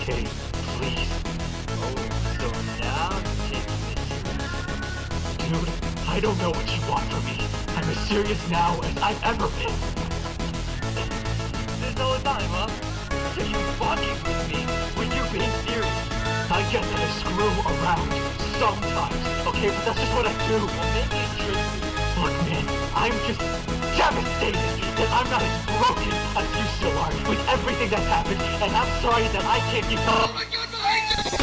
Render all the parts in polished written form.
okay, please. Oh, so now you're taking this serious. Dude, I don't know what you want from me. I'm as serious now as I've ever been. This whole time, huh? So you fucking with me when you're being serious. I get that I screw around sometimes, okay? But that's just what I do. Well, maybe it's tricky. Look, man, I'm just devastated that I'm not as broken as you still are with everything that's happened, and I'm sorry that I can't give up. Oh my God, behind you!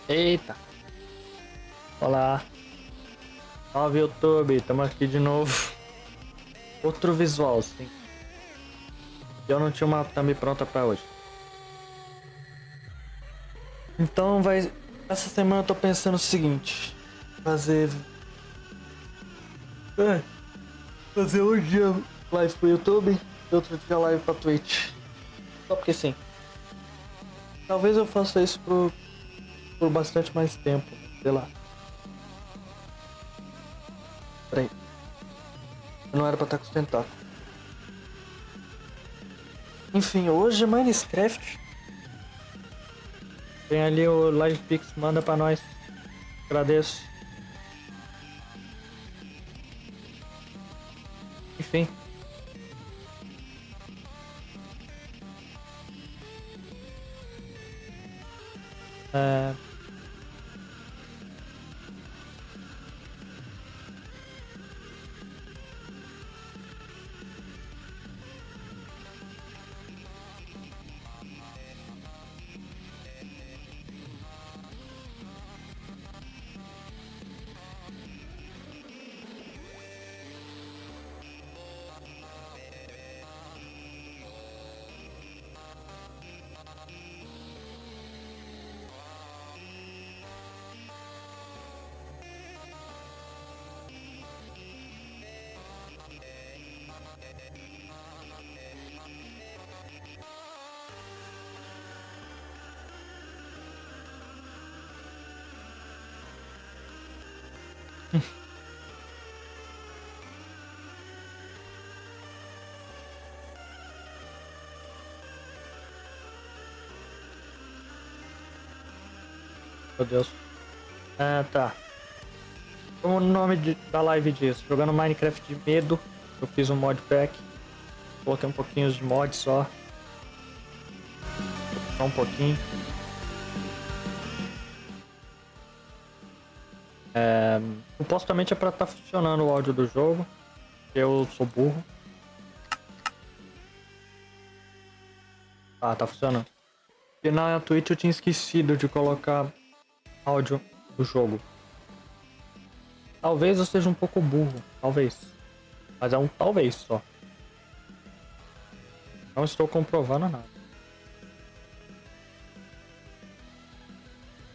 Eita! Olá! Salve YouTube, estamos aqui de novo. Outro visual, sim. Eu não tinha uma thumb pronta pra hoje. Então essa semana eu tô pensando o seguinte. Fazer um dia live pro YouTube e outro dia live pra Twitch. Só porque sim. Talvez eu faça isso por bastante mais tempo, sei lá. Peraí. Não era pra estar com os tentáculos. Enfim, hoje é Minecraft. Tem ali o LivePix, manda pra nós. Agradeço. Enfim. Meu Deus. Tá. Como o nome da live diz, jogando Minecraft de medo. Eu fiz um modpack. Coloquei um pouquinho de mod só. Só um pouquinho. Supostamente é pra estar funcionando o áudio do jogo. Eu sou burro. Tá funcionando. E na Twitch eu tinha esquecido de colocar áudio do jogo. Talvez eu seja um pouco burro, talvez. Mas é um talvez só. Não estou comprovando nada.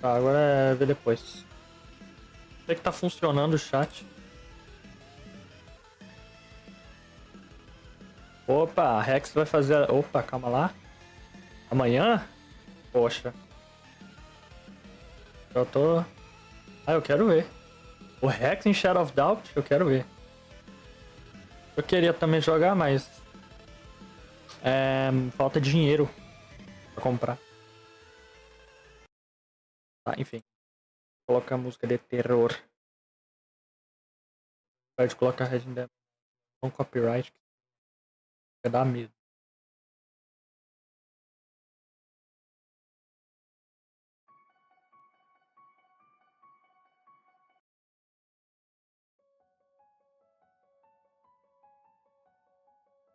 Tá, agora é ver depois. Sei que tá funcionando o chat. Opa, a Rex vai fazer... Opa, calma lá. Amanhã? Poxa. Eu tô... Ah, eu quero ver. O Rex em Shadow of Doubt, eu quero ver. Eu queria também jogar, mas falta dinheiro pra comprar. Tá, enfim. Vou colocar música de terror. Pode colocar Red Dead com copyright, que vai dar medo.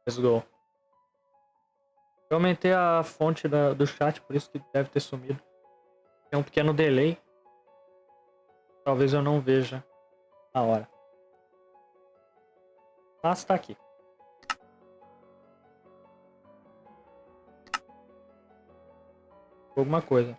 Let's go. Eu aumentei a fonte do chat, por isso que deve ter sumido. Tem um pequeno delay. Talvez eu não veja a hora. Mas tá aqui. Alguma coisa.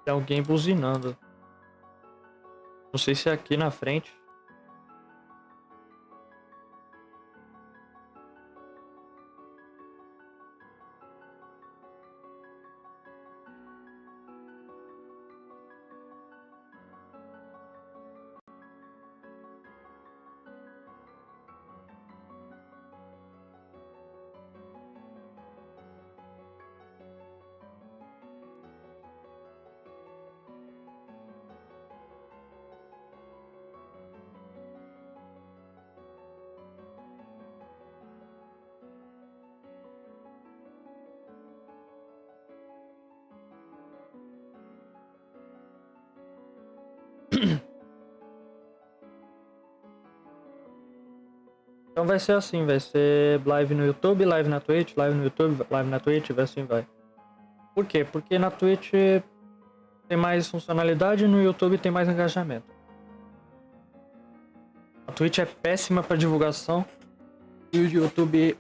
Tem alguém buzinando. Não sei se é aqui na frente. Então vai ser assim, vai ser live no YouTube, live na Twitch, live no YouTube, live na Twitch, vai assim vai. Por quê? Porque na Twitch tem mais funcionalidade e no YouTube tem mais engajamento. A Twitch é péssima para divulgação e o YouTube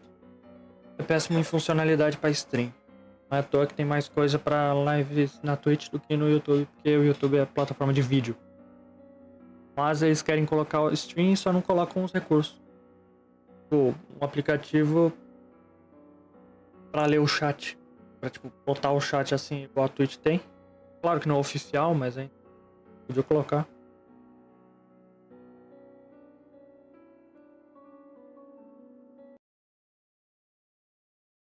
é péssimo em funcionalidade para stream. Não é à toa que tem mais coisa para lives na Twitch do que no YouTube, porque o YouTube é plataforma de vídeo. Mas eles querem colocar o stream e só não colocam os recursos. Um aplicativo para ler o chat, para tipo botar o chat assim igual a Twitch tem. Claro que não é oficial, mas hein, podia colocar.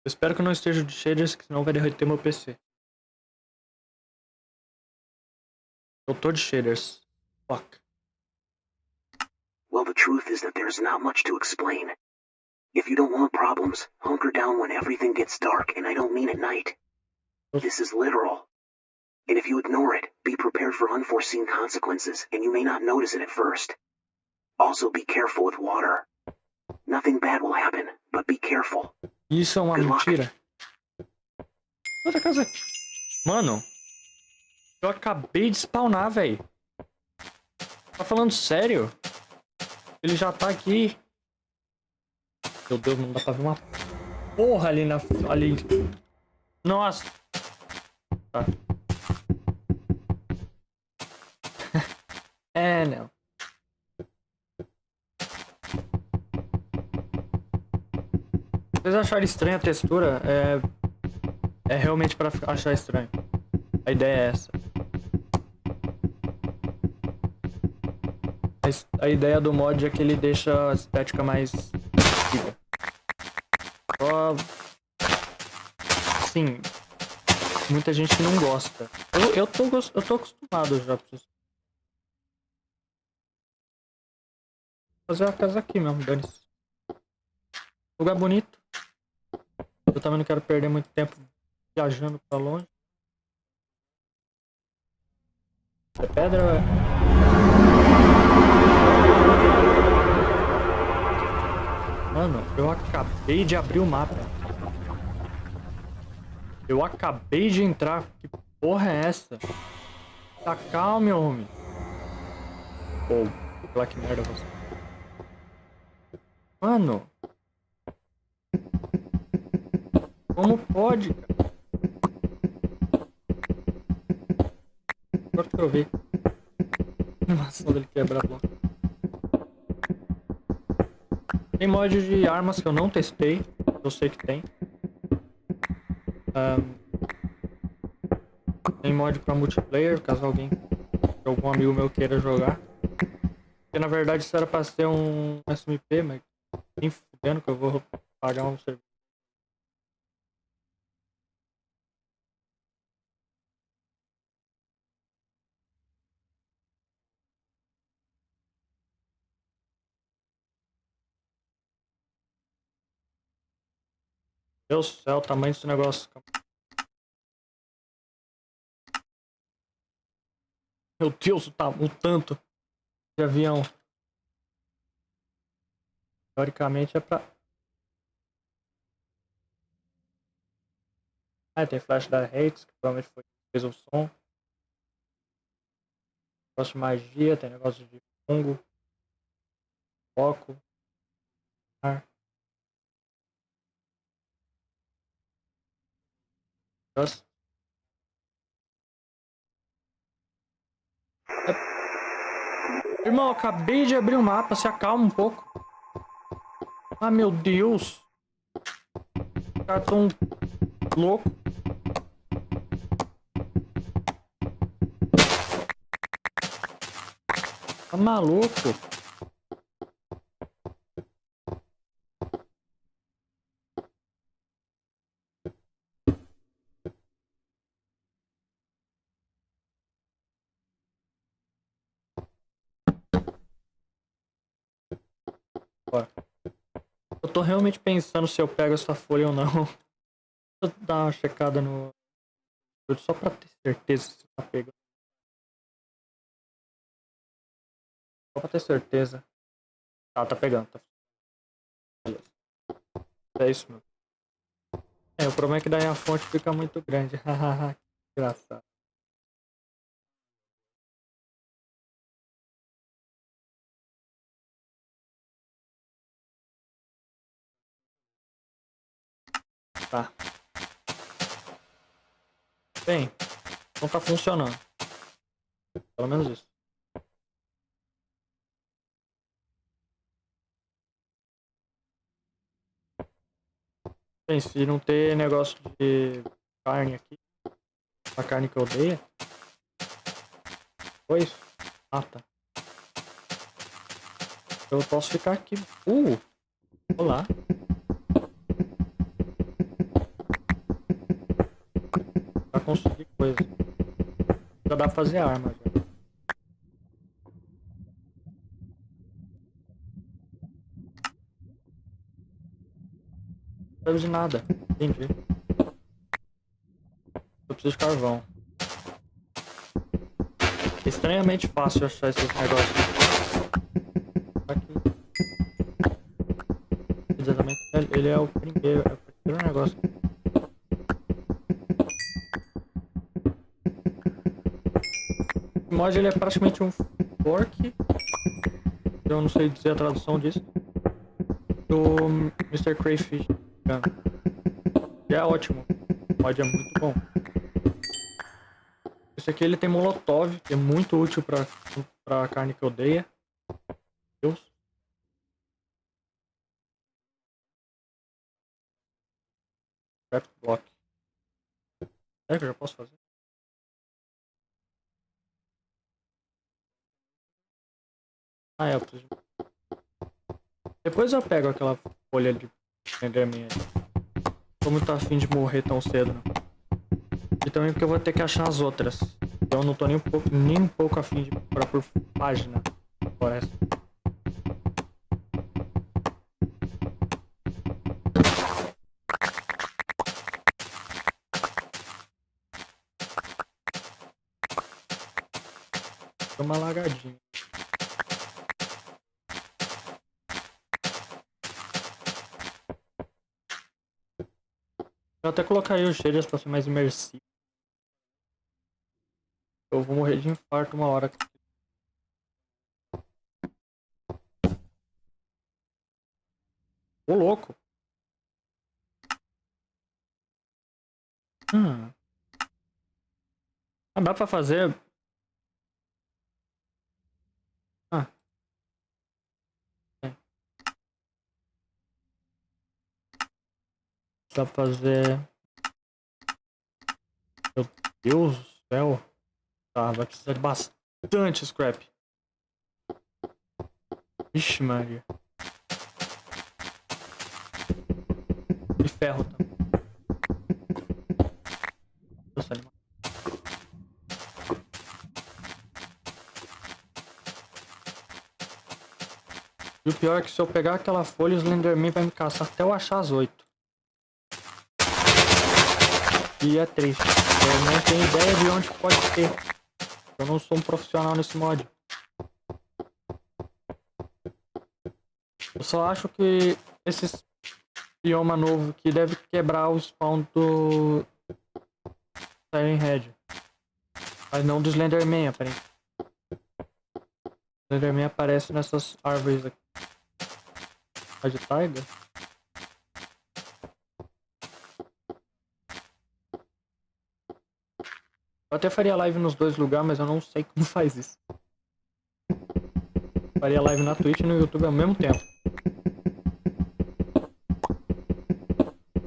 Eu espero que eu não esteja de shaders, que senão vai derreter meu PC. Eu tô de shaders. Fuck. Well, the truth is that there's not much to explain. If you don't want problems, hunker down when everything gets dark, and I don't mean at night. This is literal. And if you ignore it, be prepared for unforeseen consequences, and you may not notice it at first. Also, be careful with water. Nothing bad will happen, but be careful. Isso é uma Good luck. mentira. Outra casa. Mano, eu acabei de spawnar, velho. Tá falando sério? Ele já tá aqui. Meu Deus, não dá pra ver uma porra ali na... ali. Nossa. Tá. É, não. Se vocês acharem estranha a textura, é realmente pra achar estranho. A ideia é essa. A ideia do mod é que ele deixa a estética mais viva. Só... Sim, muita gente não gosta. Eu tô acostumado já. Vou fazer a casa aqui mesmo, dane-se. Lugar bonito. Eu também não quero perder muito tempo viajando pra longe. É pedra, ué? Mano, eu acabei de abrir o mapa. Eu acabei de entrar. Que porra é essa? Tá calmo, homem. Ou, lá que merda você. Mano. Como pode, cara? Agora que eu vi. A animação dele quebrar bloco. Tem mod de armas que eu não testei. Eu sei que tem. Tem mod pra multiplayer, caso algum amigo meu queira jogar. Porque na verdade isso era pra ser um SMP, mas nem fudendo que eu vou pagar um servidor. Meu Deus do céu, o tamanho desse negócio. Meu Deus, o tanto de avião. Teoricamente é pra... Ah, tem flash da Hates, que provavelmente fez o som. Negócio de magia, tem negócio de fungo, foco, ar. Nossa. Irmão, eu acabei de abrir o mapa, se acalma um pouco. Ah, meu Deus. Os caras tão loucos. Tá maluco? Ó, eu tô realmente pensando se eu pego essa folha ou não. Deixa eu dar uma checada no... Só pra ter certeza se tá pegando. Só pra ter certeza. Tá pegando. Tá... Beleza. É isso, meu. É, o problema é que daí a fonte fica muito grande. Hahaha, que engraçado. Tá. Bem, não tá funcionando. Pelo menos isso. Bem, se não ter negócio de carne aqui, a carne que eu odeio. Pois. Ah, tá. Eu posso ficar aqui. Olá. Pra conseguir coisa. Já dá pra fazer arma já. Não serve de nada. Entendi. Eu preciso de carvão. É estranhamente fácil achar esses negócios. Aqui. Exatamente. Ele é o primeiro negócio. O mod ele é praticamente um fork. Eu não sei dizer a tradução disso. Do Mr. Crayfish. Que é ótimo. O mod é muito bom. Esse aqui ele tem molotov, que é muito útil pra carne que odeia. Deus. Trap block. Será que eu já posso fazer? Ah, é, eu preciso. Depois eu pego aquela folha de Enderman aí. Tô muito afim de morrer tão cedo, não. E também porque eu vou ter que achar as outras. Então eu não tô nem um pouco afim de procurar por página. Floresta. Deu uma lagadinha. Eu até colocaria os shaders pra ser mais imersivo. Eu vou morrer de infarto uma hora. Ô, louco. Ah, dá pra fazer... Ah, é. Dá pra fazer... Meu Deus do céu. Tá, vai precisar de bastante scrap. Vixe, Maria. E ferro também. Nossa, animal. E o pior é que se eu pegar aquela folha, o Slenderman vai me caçar até eu achar as 8. E é triste. Eu não tenho ideia de onde pode ter. Eu não sou um profissional nesse mod. Eu só acho que esse bioma novo que deve quebrar o spawn do Siren Head. Mas não do Slenderman, aparentemente. O Slenderman aparece nessas árvores aqui. A de taiga? Eu até faria live nos dois lugares, mas eu não sei como faz isso. Faria live na Twitch e no YouTube ao mesmo tempo.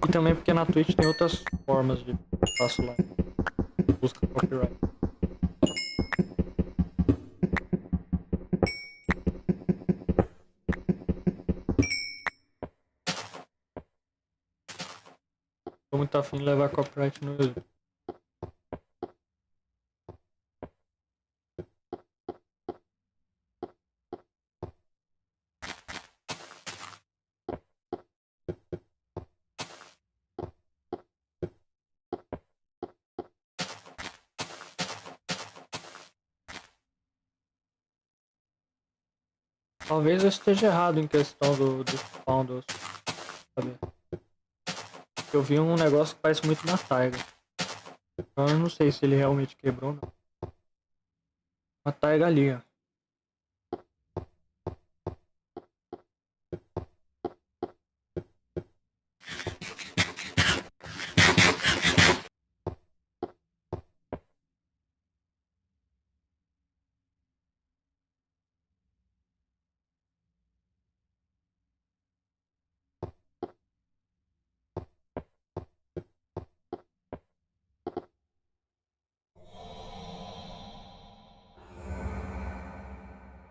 E também porque na Twitch tem outras formas de faço live. Busca copyright. Tô muito afim de levar copyright no YouTube. Talvez eu esteja errado em questão do spawn dos... Sabe? Eu vi um negócio que parece muito na taiga. Então eu não sei se ele realmente quebrou ou não. Uma taiga ali, ó.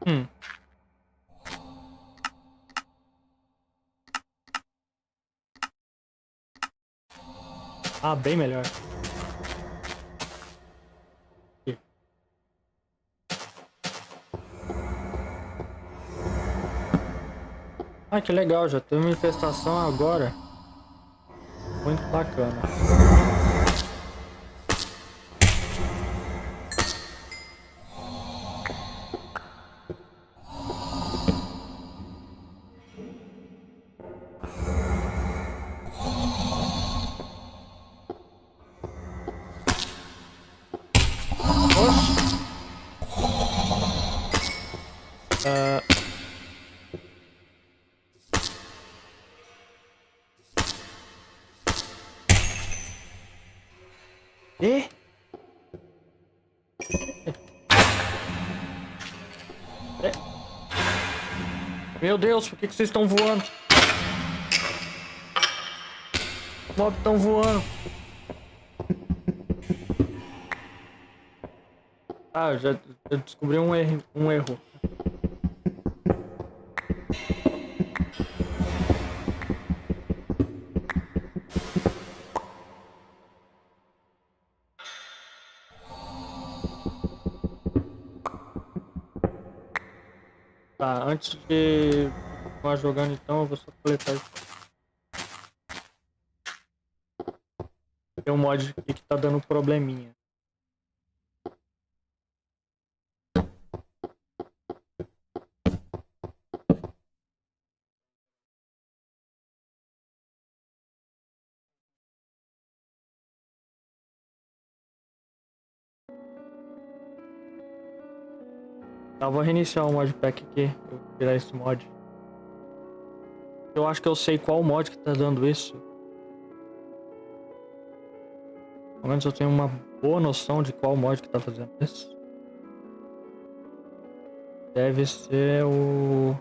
Hum. Ah, bem melhor. Aqui. Ah, que legal, já tem uma infestação agora. Muito bacana. Oxe. Ah, e? É. Meu Deus, por que vocês estão voando? Os mobs estão voando. Ah, eu descobri um erro, um erro. Tá, antes de continuar jogando então, eu vou só coletar isso. Tem um mod aqui que tá dando probleminha. Tá, vou reiniciar o modpack aqui. Eu vou tirar esse mod. Eu acho que eu sei qual mod que tá dando isso. Pelo menos eu tenho uma boa noção de qual mod que tá fazendo isso. Deve ser o...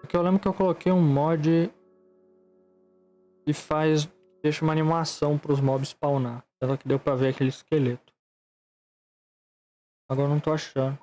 Porque eu lembro que eu coloquei um mod que faz... Deixa uma animação para os mobs spawnar. Só que deu pra ver aquele esqueleto. Agora eu não tô achando.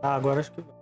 Ah, agora acho que vai.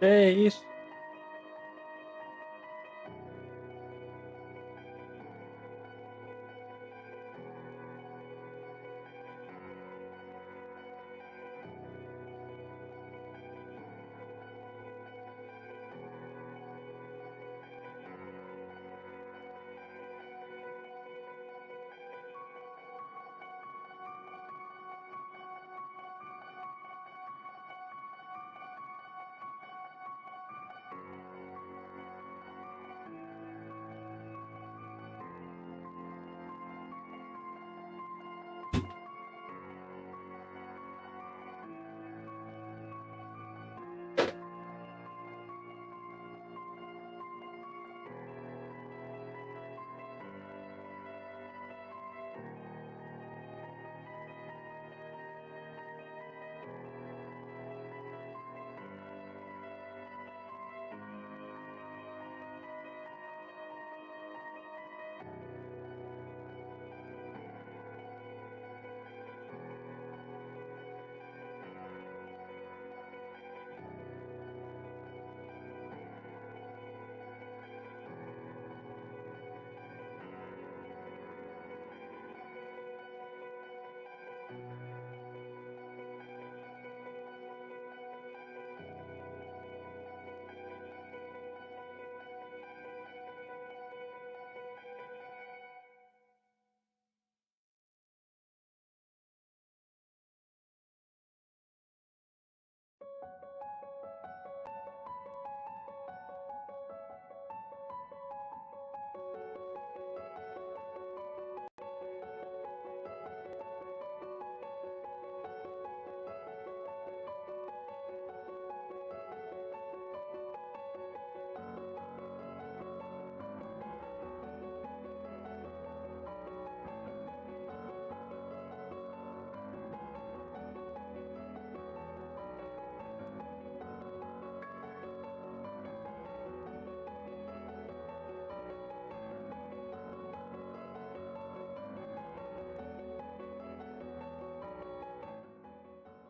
É isso.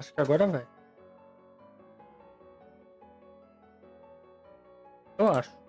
Acho que agora vai. Eu acho.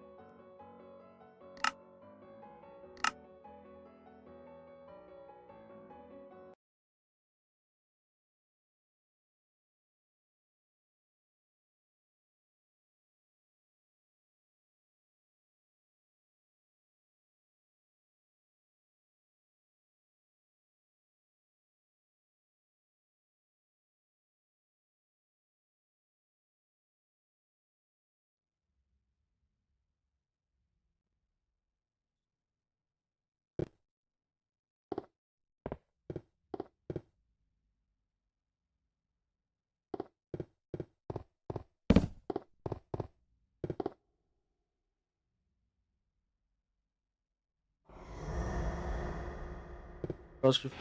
Gosto de...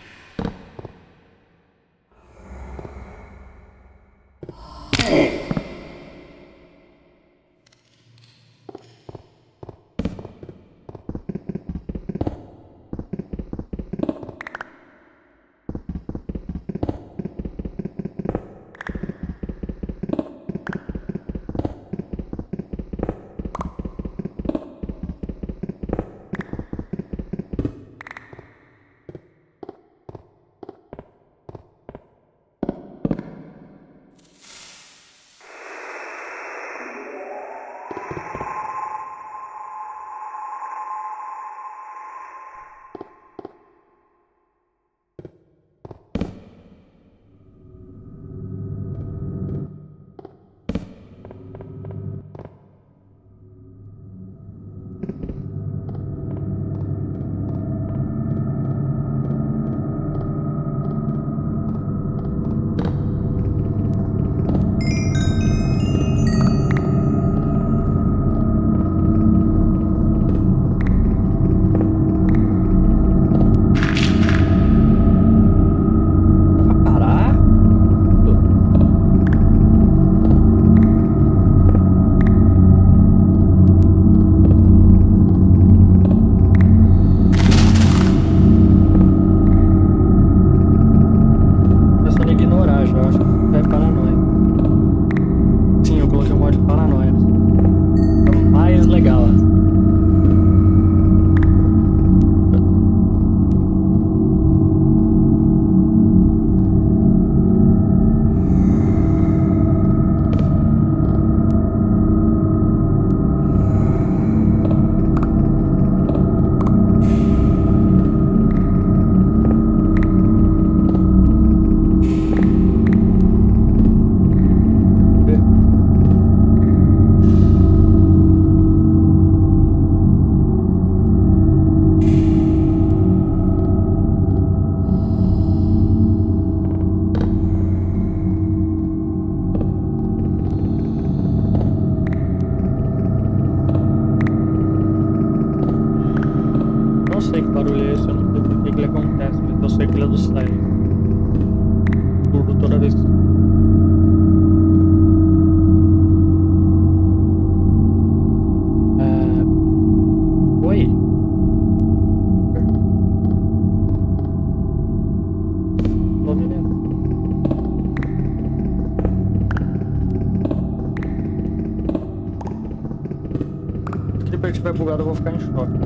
ele estiver bugado eu vou ficar em choque.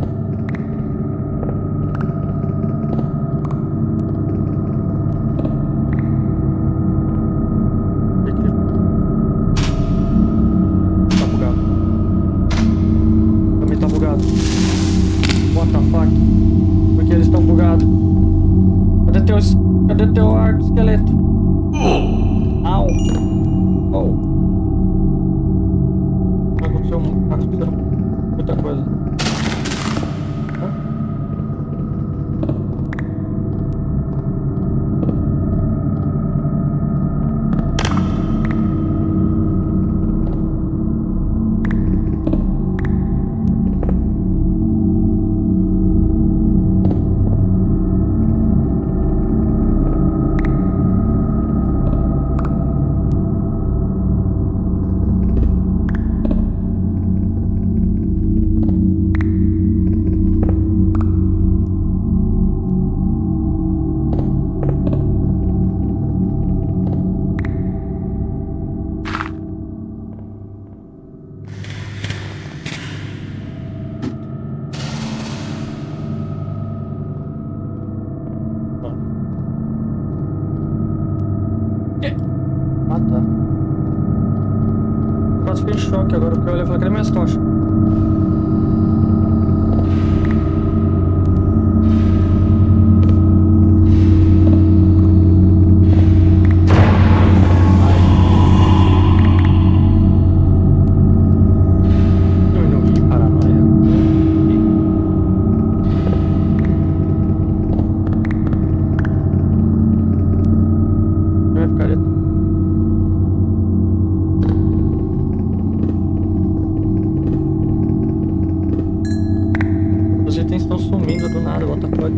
Tá bugado. Também tá bugado. What the fuck? Por que eles estão bugados? Cadê teu arco, esqueleto? Au! Oh! Aconteceu muita coisa. Hã? Ah, tá. Eu quase fiquei em choque agora, porque eu olhei e falei, cadê minhas tochas? Diminuir paranoia. Vai ficar ali. Os itens estão sumindo do nada, what the fuck?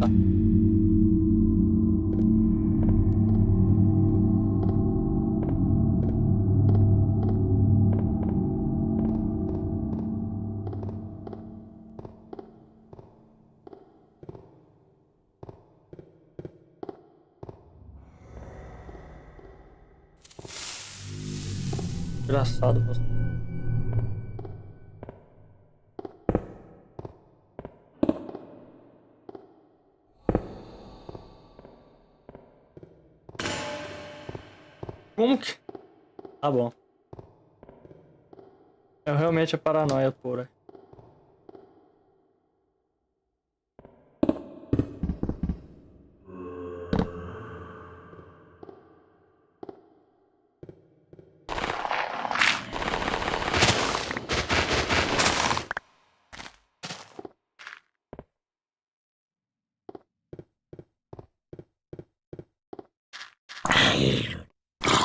Tá. Engraçado você. Como que... Tá bom. Eu realmente é paranoia pura.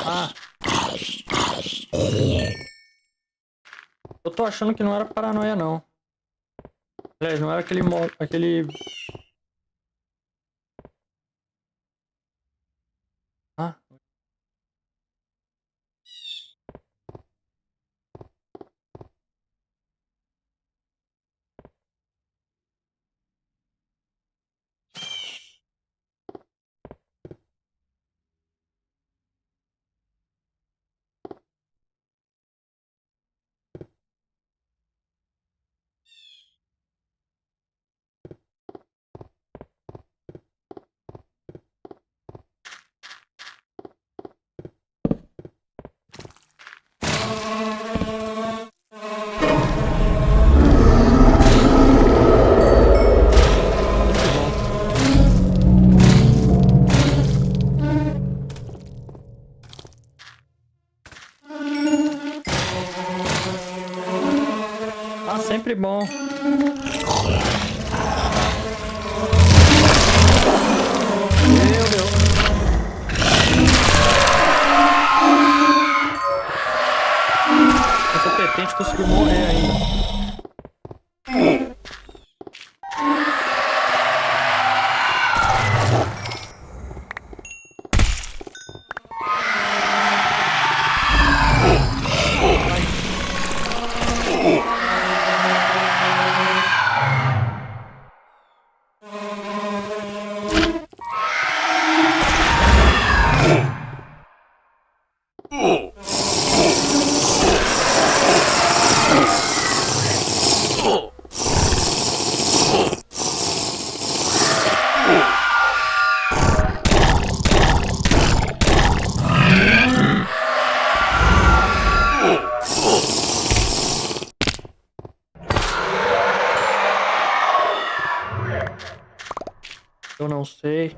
Ah! Eu tô achando que não era paranoia, não. Aliás, não era aquele... Ah. Ah, sempre bom. Meu Deus. Esse petente conseguiu morrer ainda. Eu não sei.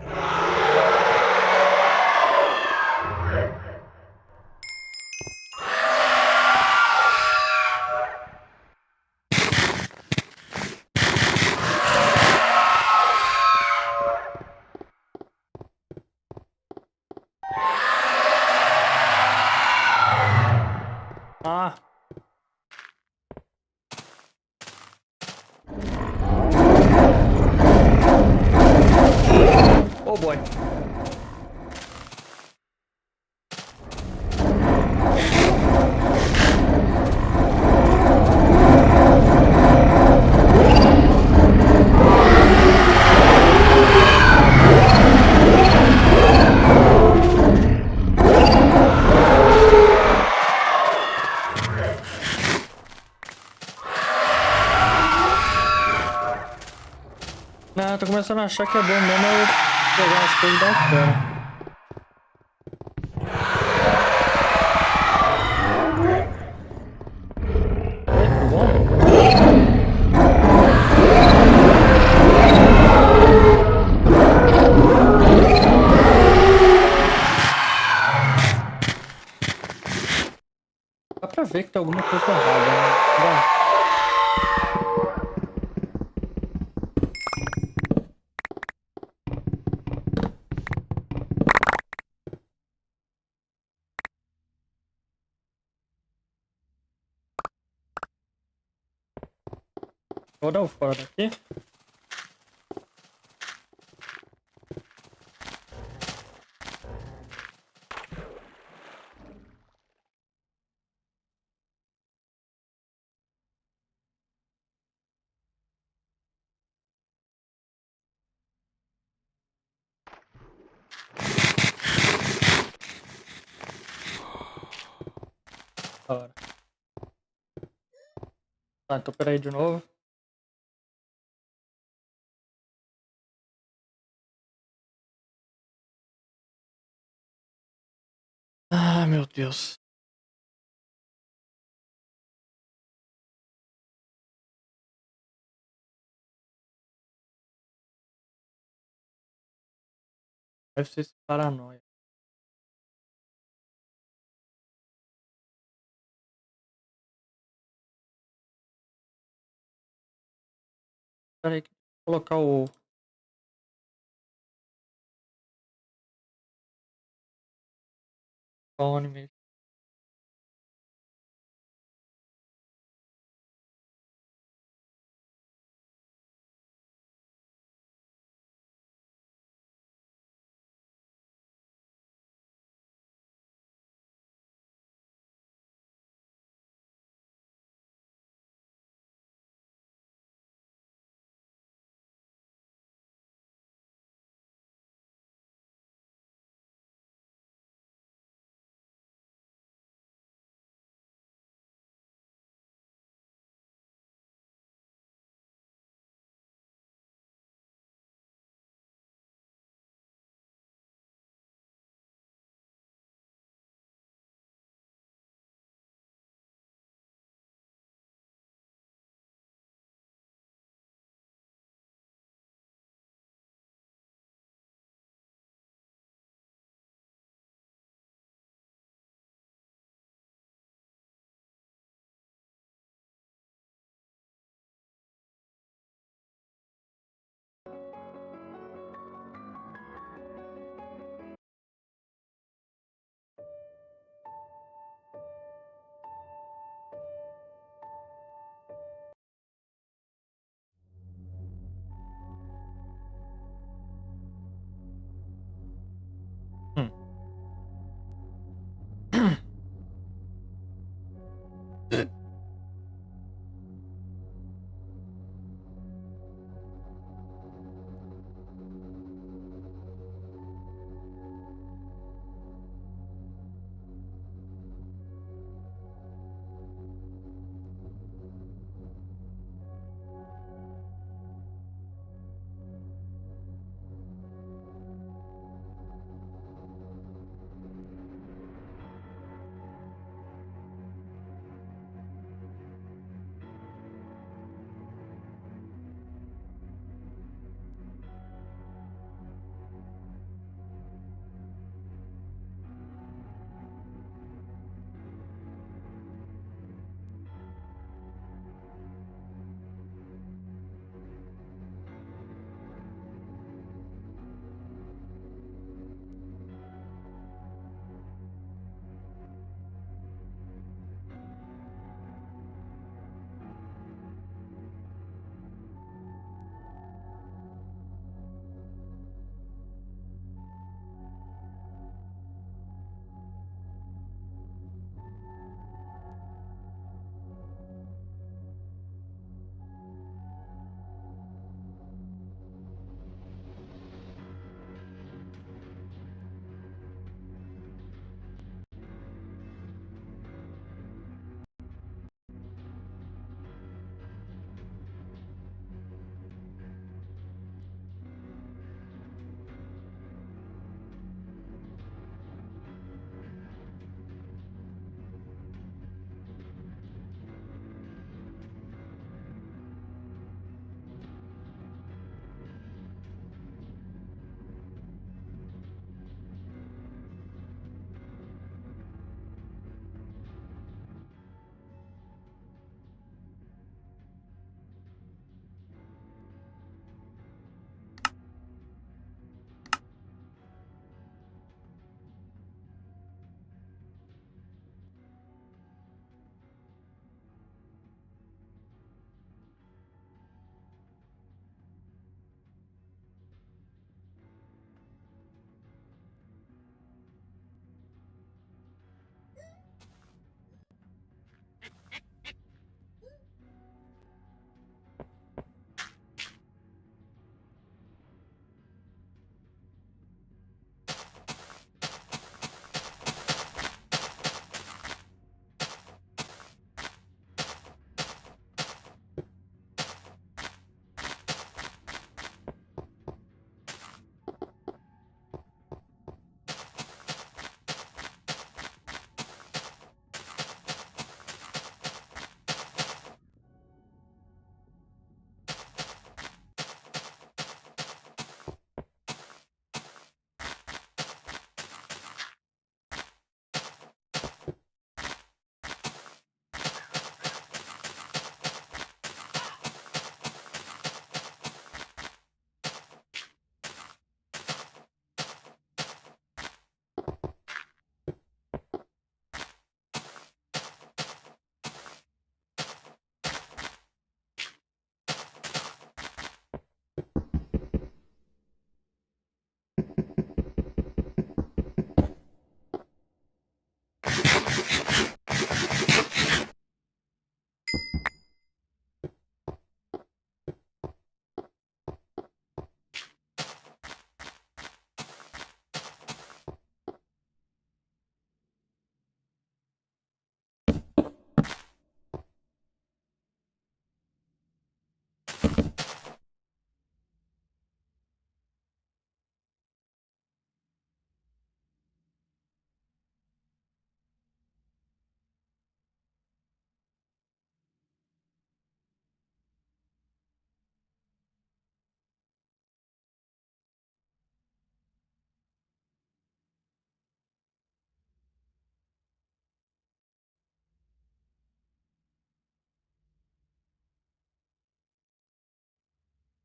Ah. Oh boy. Não, tô começando a achar que é bom mesmo eu pegar as coisas da fora. Oi, tudo bom? Dá pra ver que tem alguma coisa errada, né? Dá. Vou dar o fora daqui. Fora. Tá, então peraí de novo. Ah, meu Deus. Deve ser esse paranoia. Peraí, vou colocar o fone mesmo.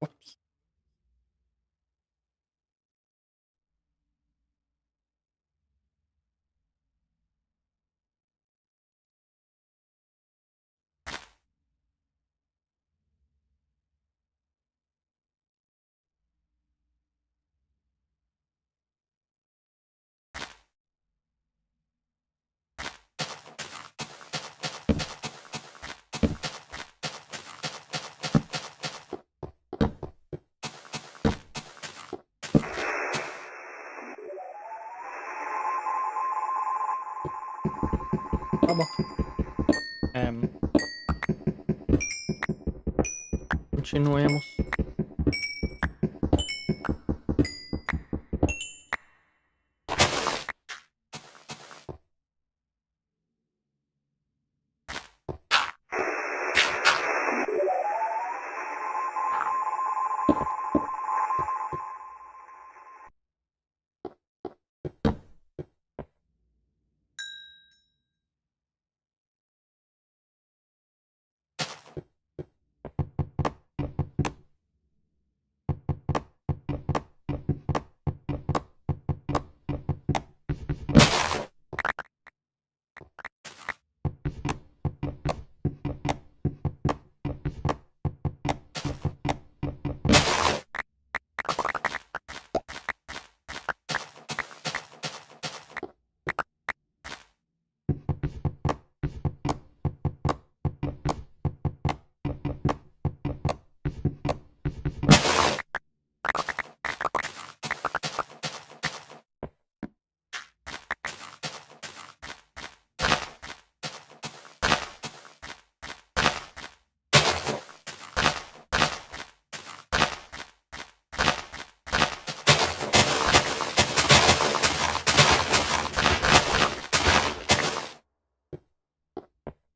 Ops. Tá bom. Continuemos.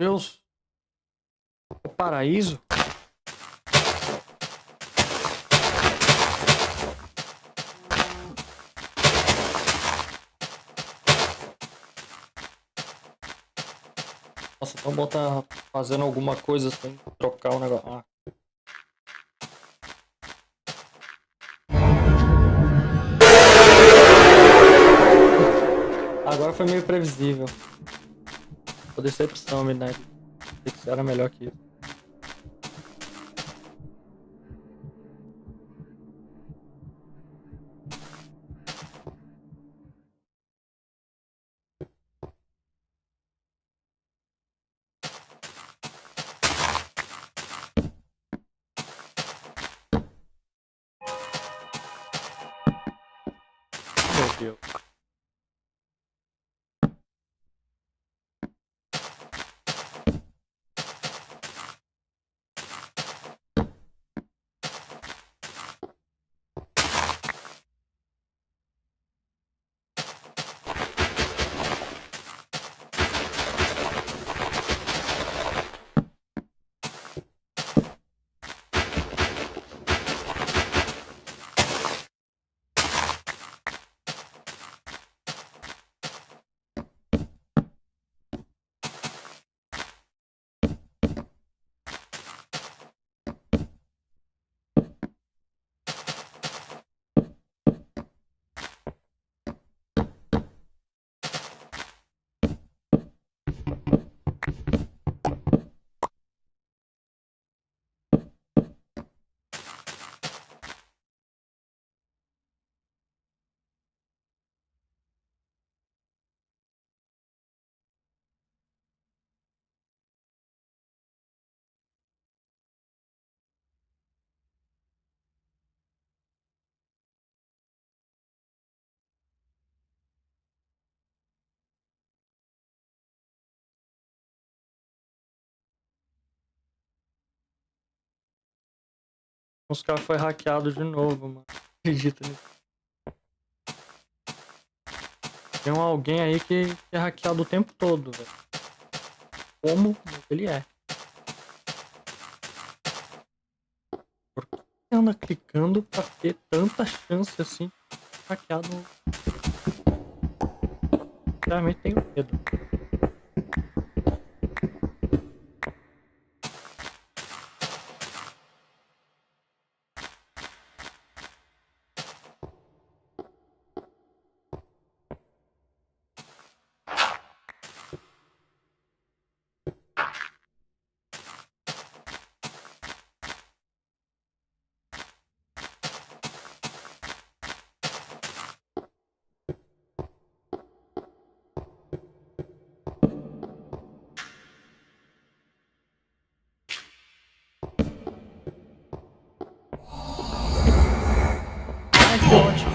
Deus. O paraíso? Nossa, então botar fazendo alguma coisa sem trocar o negócio. Ah. Agora foi meio previsível. Foi decepção, Midnight. Achei que era melhor que isso. Meu Deus. Os caras foi hackeado de novo, mano. Acredita nisso? Tem alguém aí que é hackeado o tempo todo, velho. Como ele é? Por que você anda clicando pra ter tanta chance assim de ser hackeado? Realmente tenho medo. Ai, que ótimo.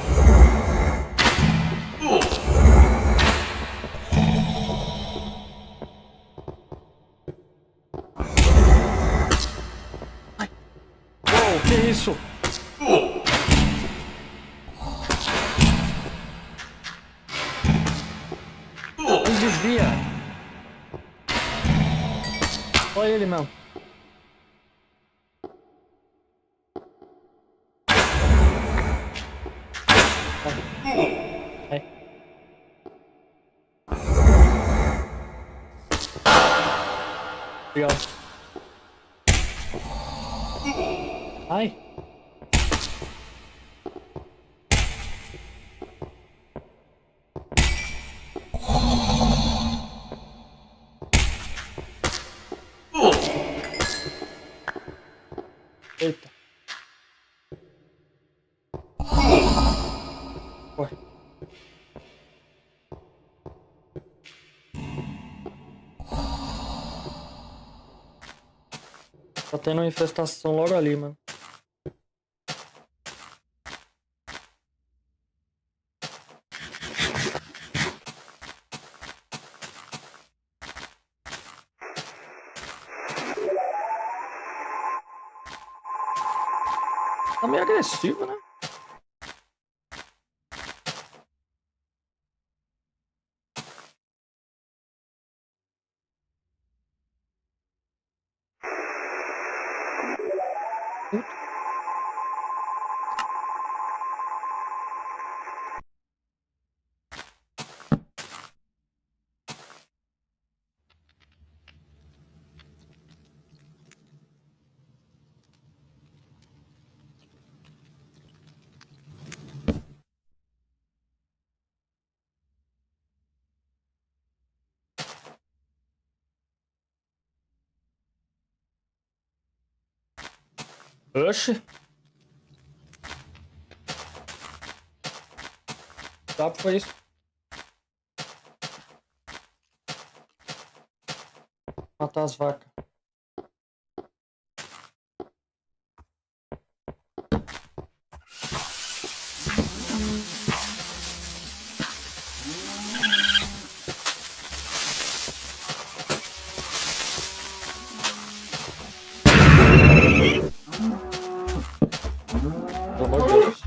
Ai. Uou, que isso? Ele desvia. Olha ele mesmo. Ai. Obrigado. Ai. Eita. Corre. Tá tendo uma infestação logo ali, mano. Tá meio agressivo, né? Oxi. Dá pra isso. Matar as vacas. Pelo amor de Deus.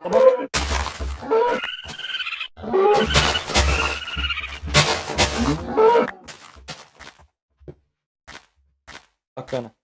Tá bom. Bacana.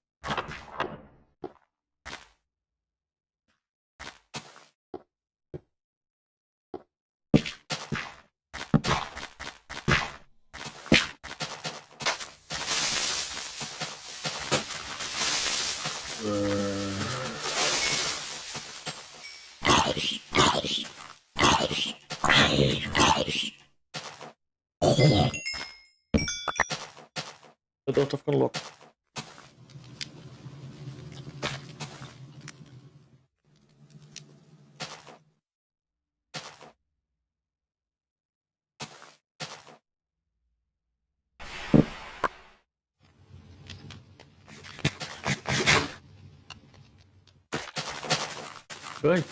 Eu tô ficando louco. Oi.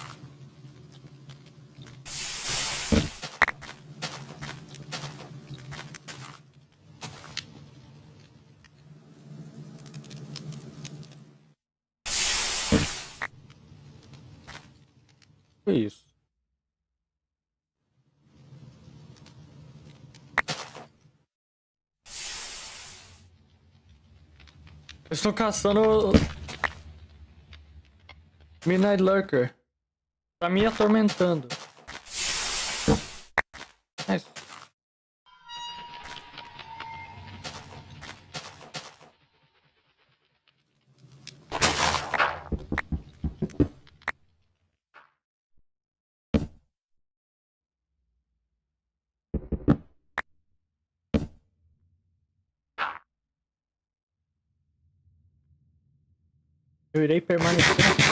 com isso. Eu estou caçando Midnight Lurker. Tá me atormentando. Mas... eu irei permanecer.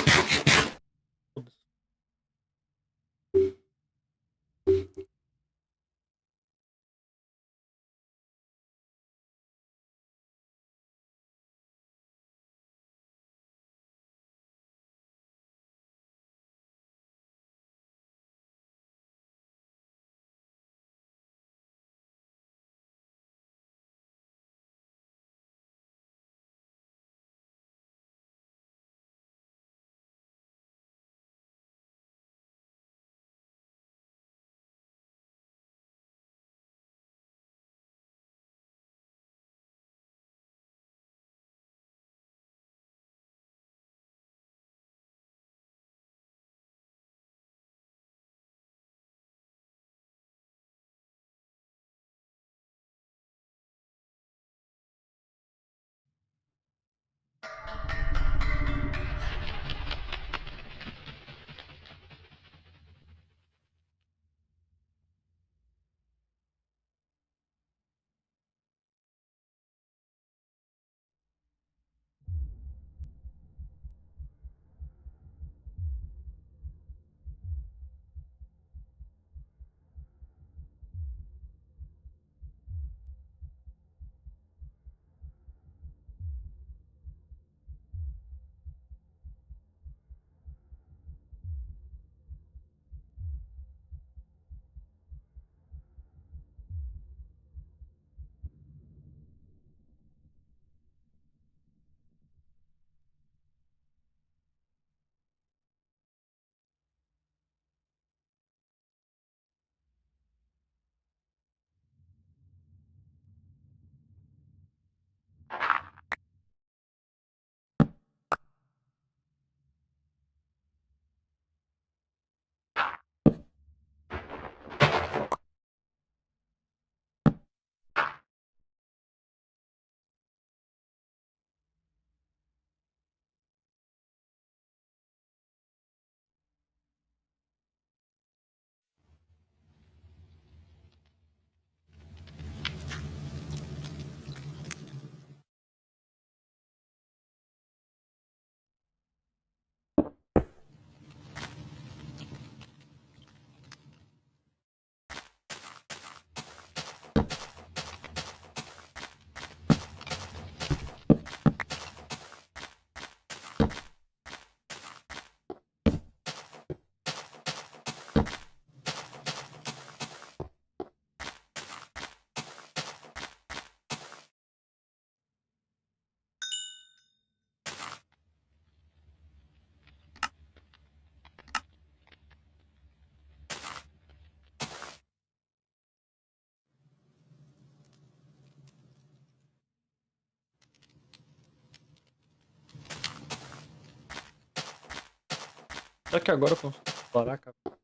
Será que agora eu consigo explorar a capa?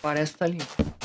Parece que tá limpo.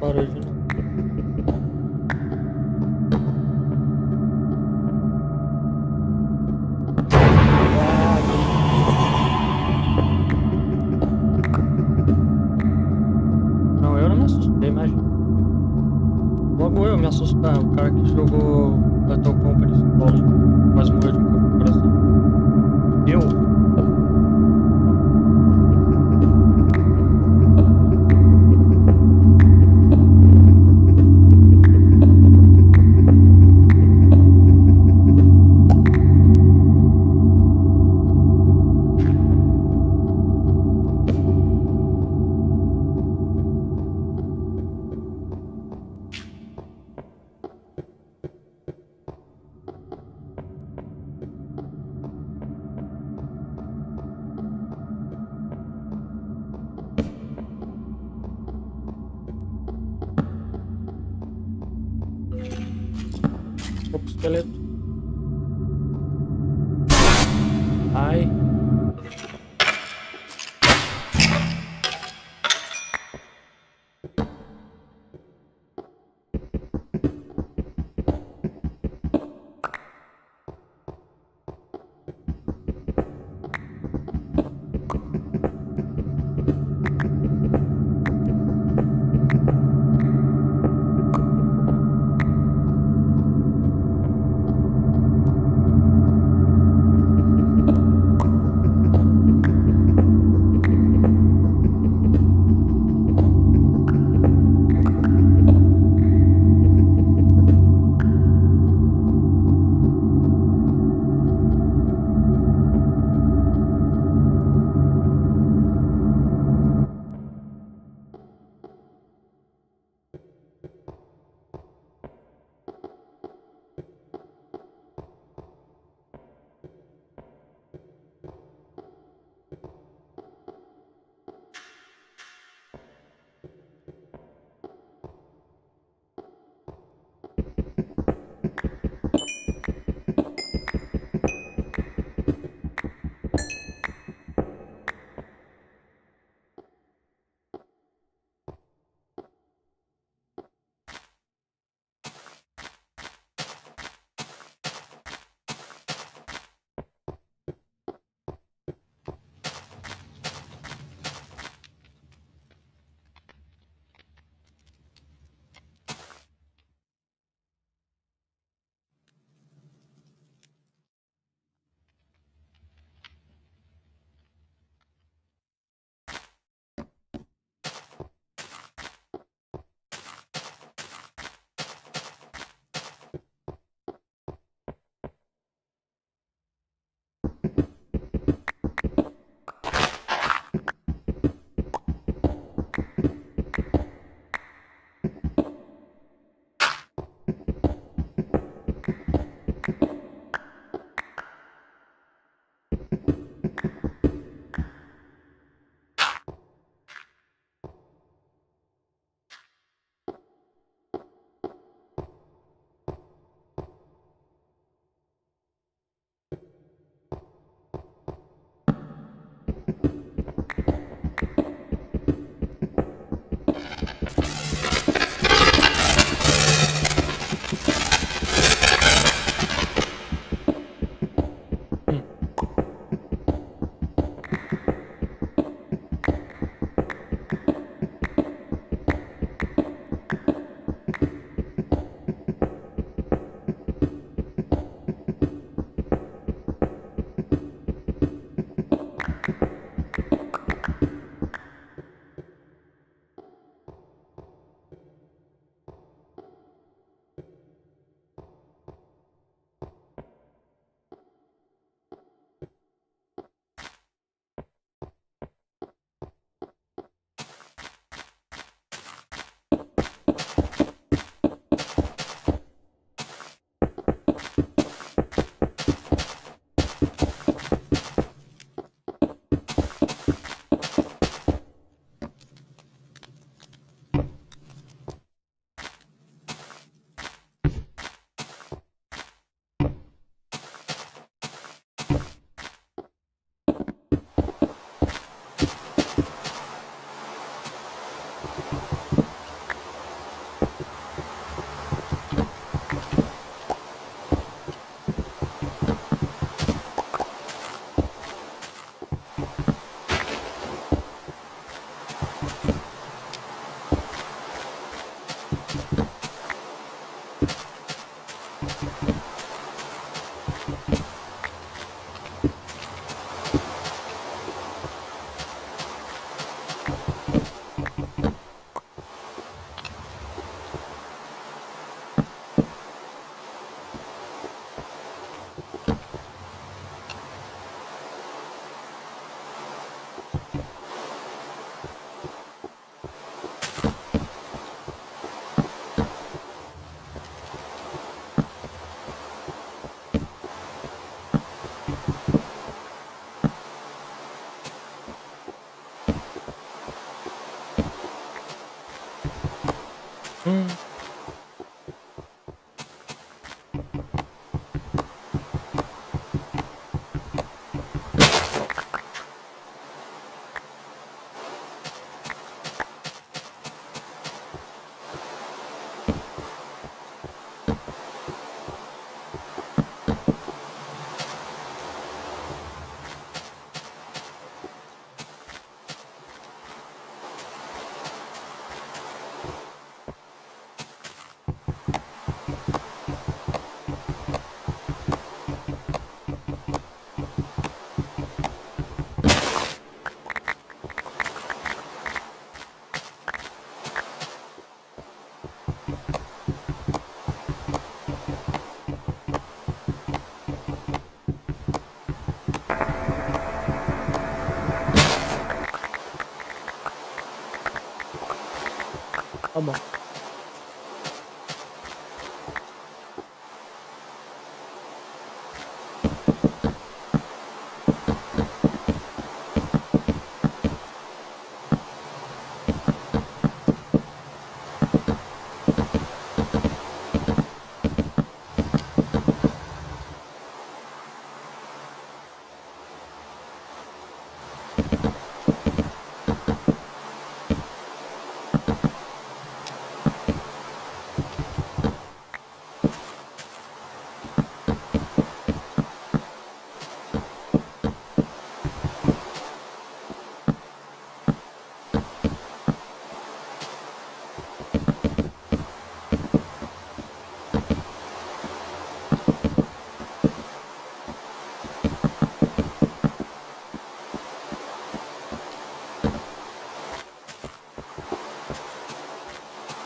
parede não. Não, eu não me assustei, imagina. Logo eu me assustar. O cara que jogou Lethal Company solo quase morreu de um coração. Eu? Opa, esqueleto. Ai. Hum. Tá bom.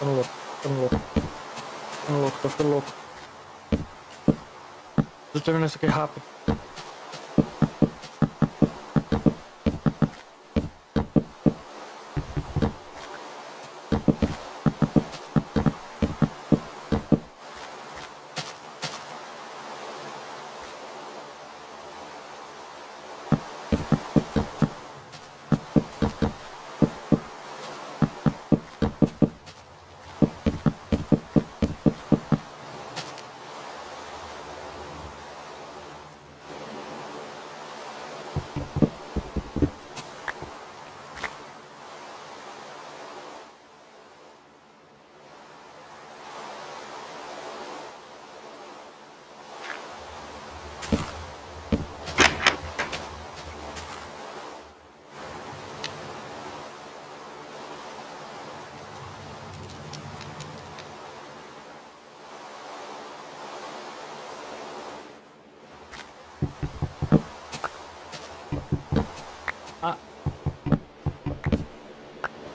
Tô louco, tô louco, tô louco, tô ficando louco. Preciso terminar isso aqui rápido. Ah,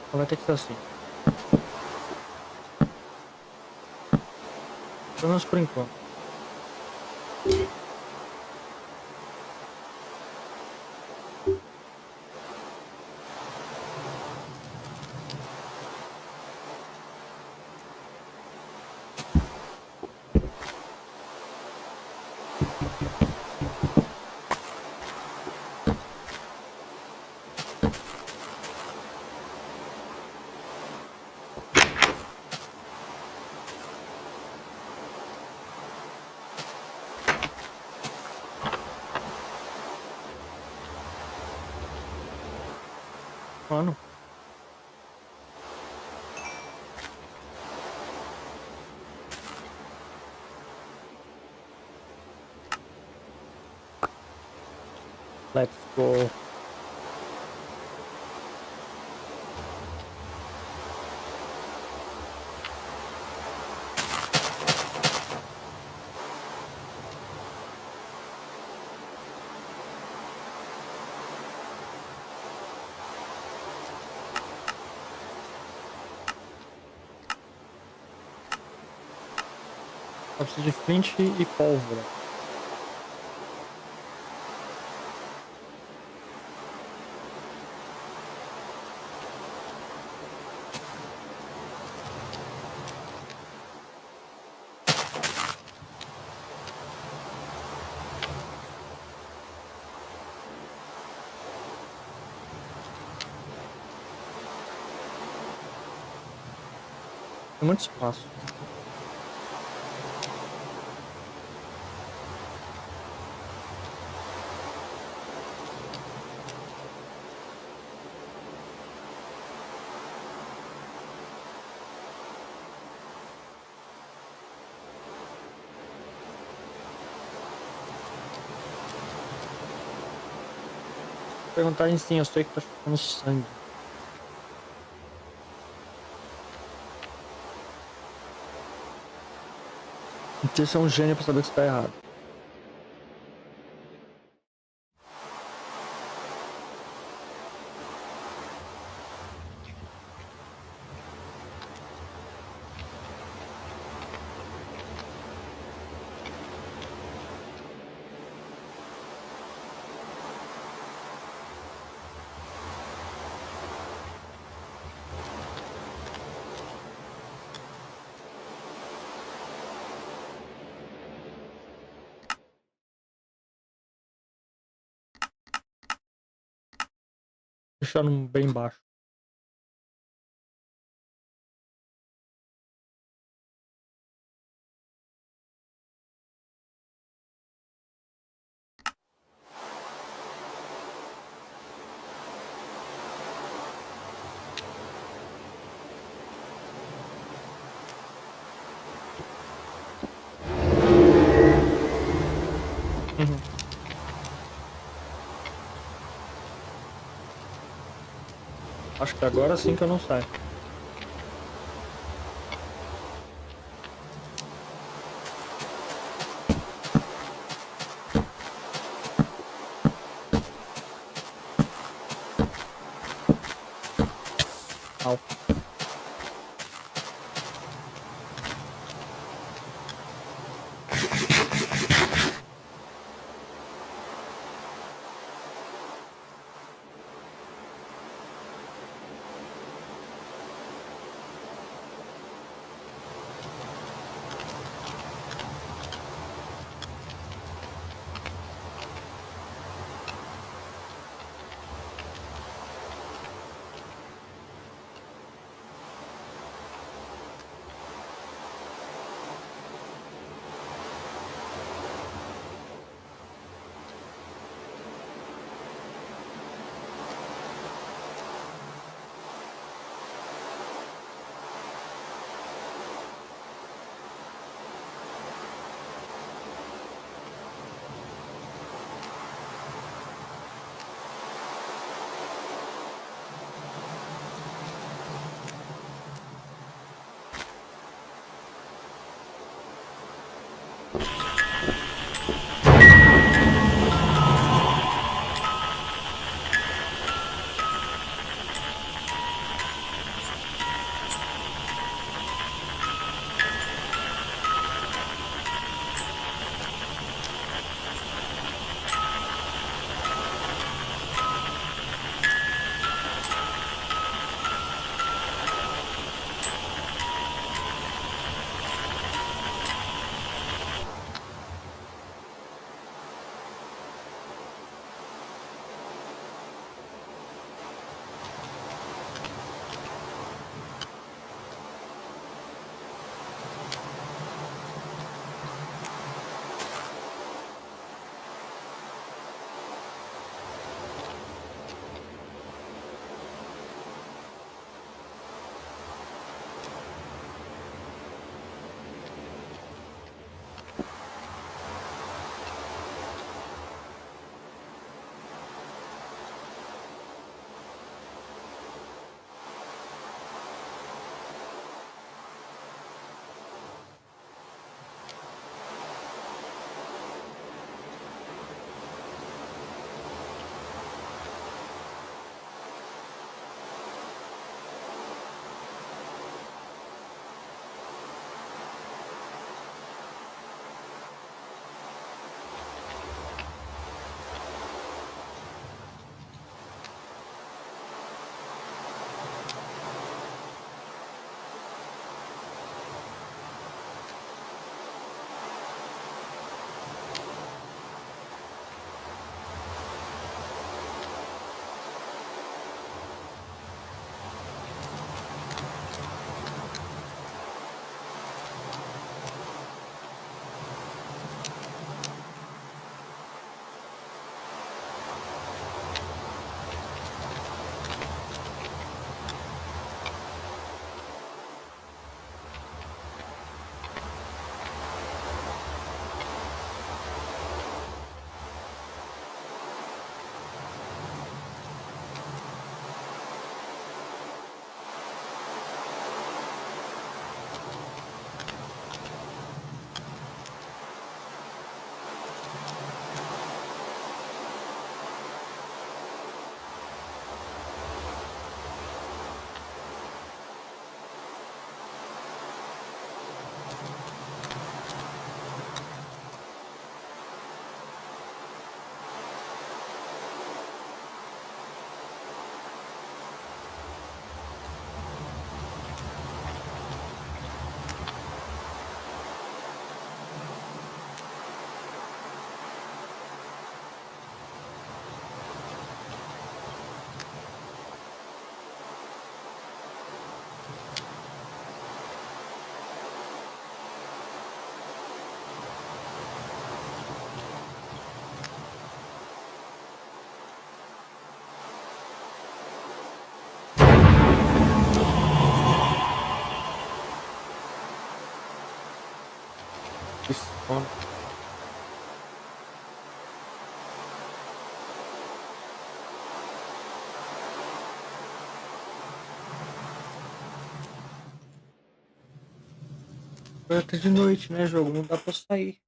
então vai ter que ser assim. Pelo menos por enquanto. Mano. Let's go. Só preciso de flint e pólvora. Tem muito espaço. Perguntarem sim, eu sei que tá chupando sangue. Não precisa ser um gênio pra saber que isso tá errado. Deixando bem baixo. Uhum. Acho que agora sim que eu não saio. Au. sono. Agora tá de noite, né, jogo? Não dá pra sair.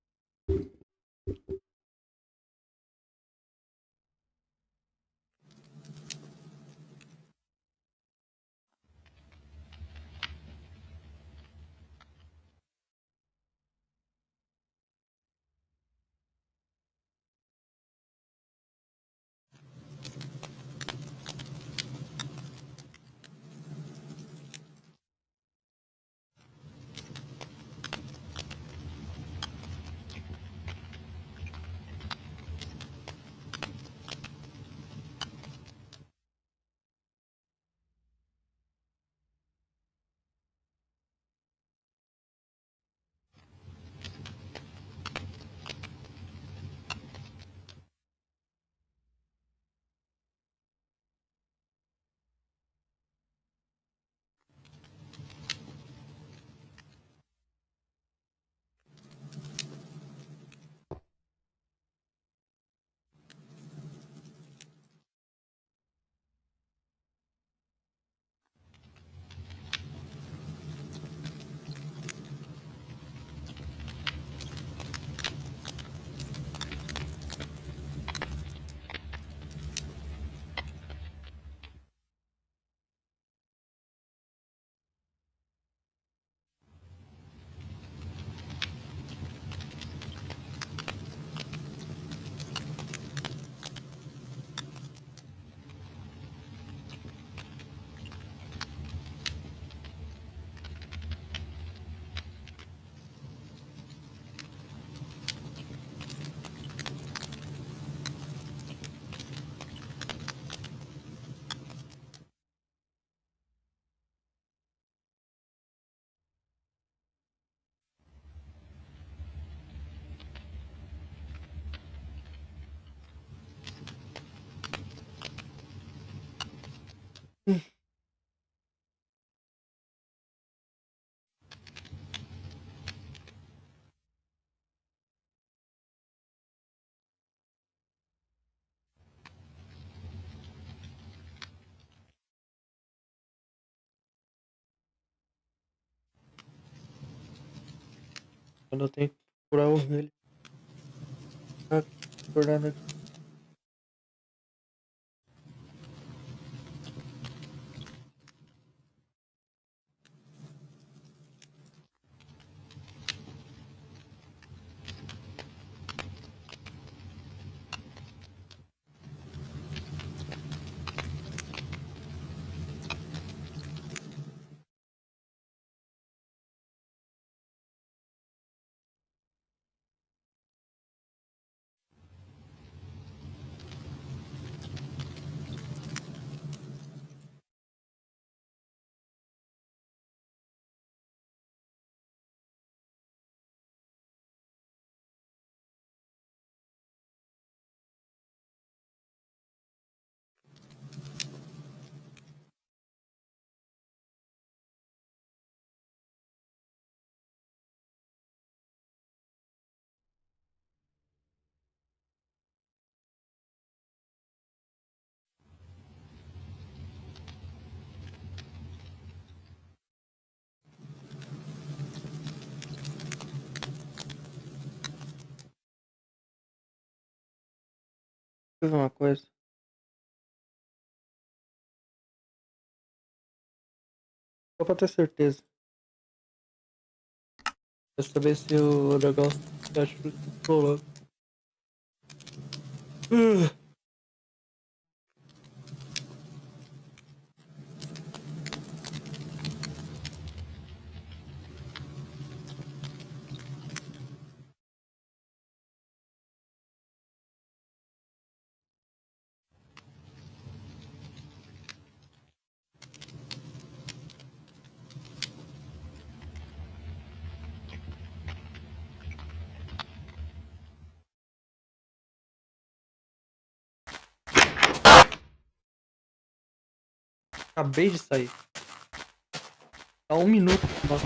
Quando eu tenho que procurar ovelha. Tá acordando aqui. Deixa eu ver uma coisa. Só pra ter certeza. Pra saber se o negócio tá rolando. Acabei de sair. Há 1 minuto. Nossa.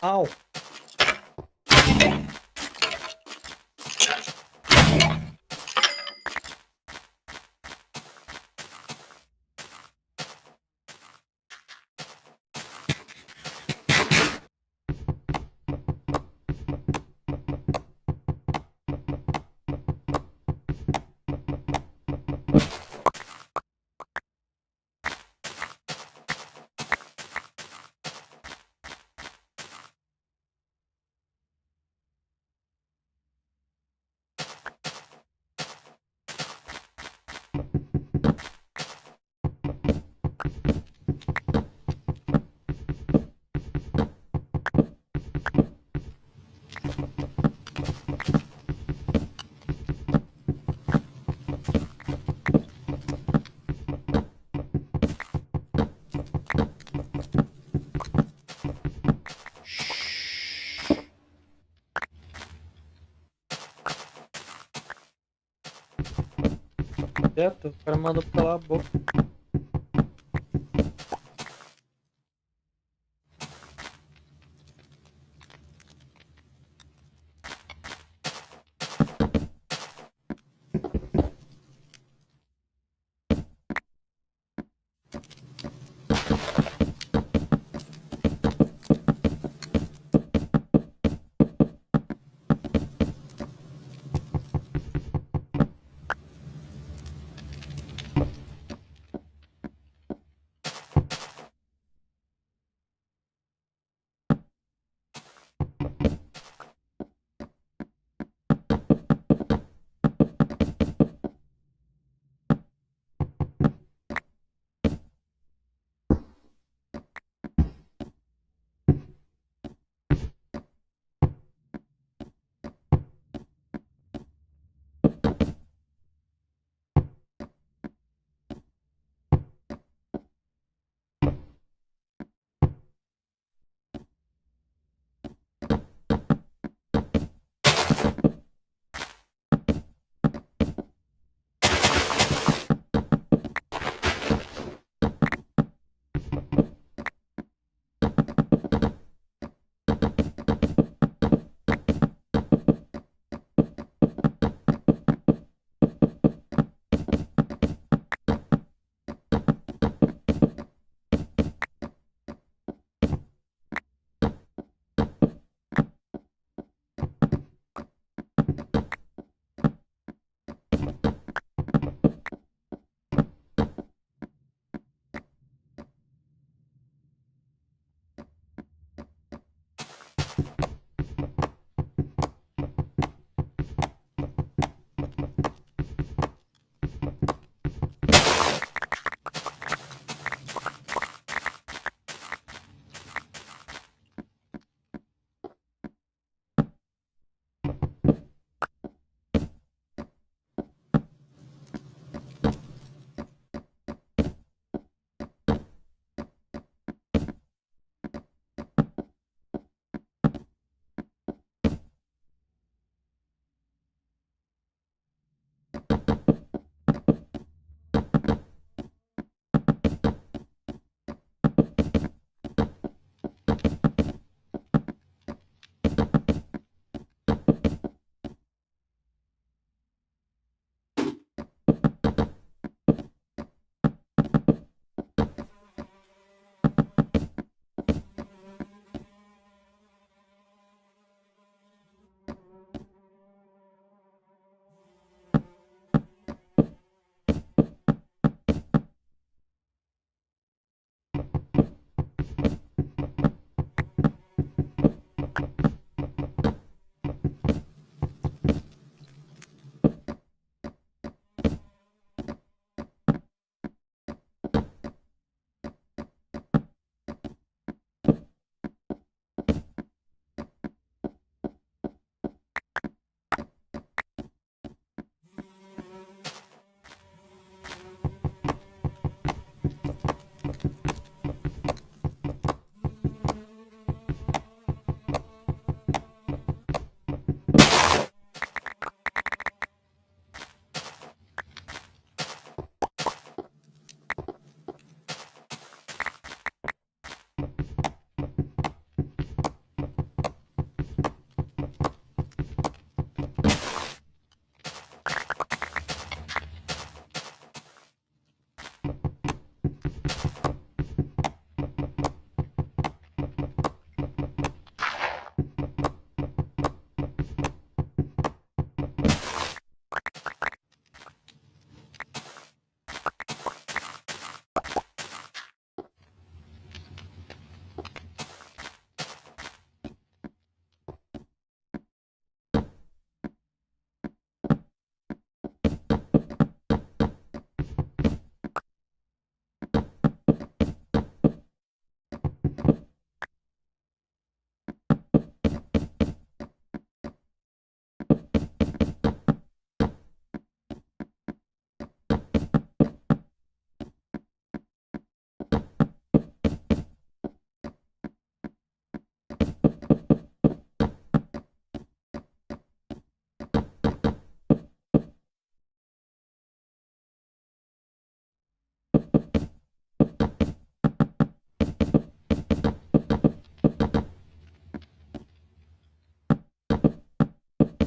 Au! Quieto, o cara mandou calar a boca.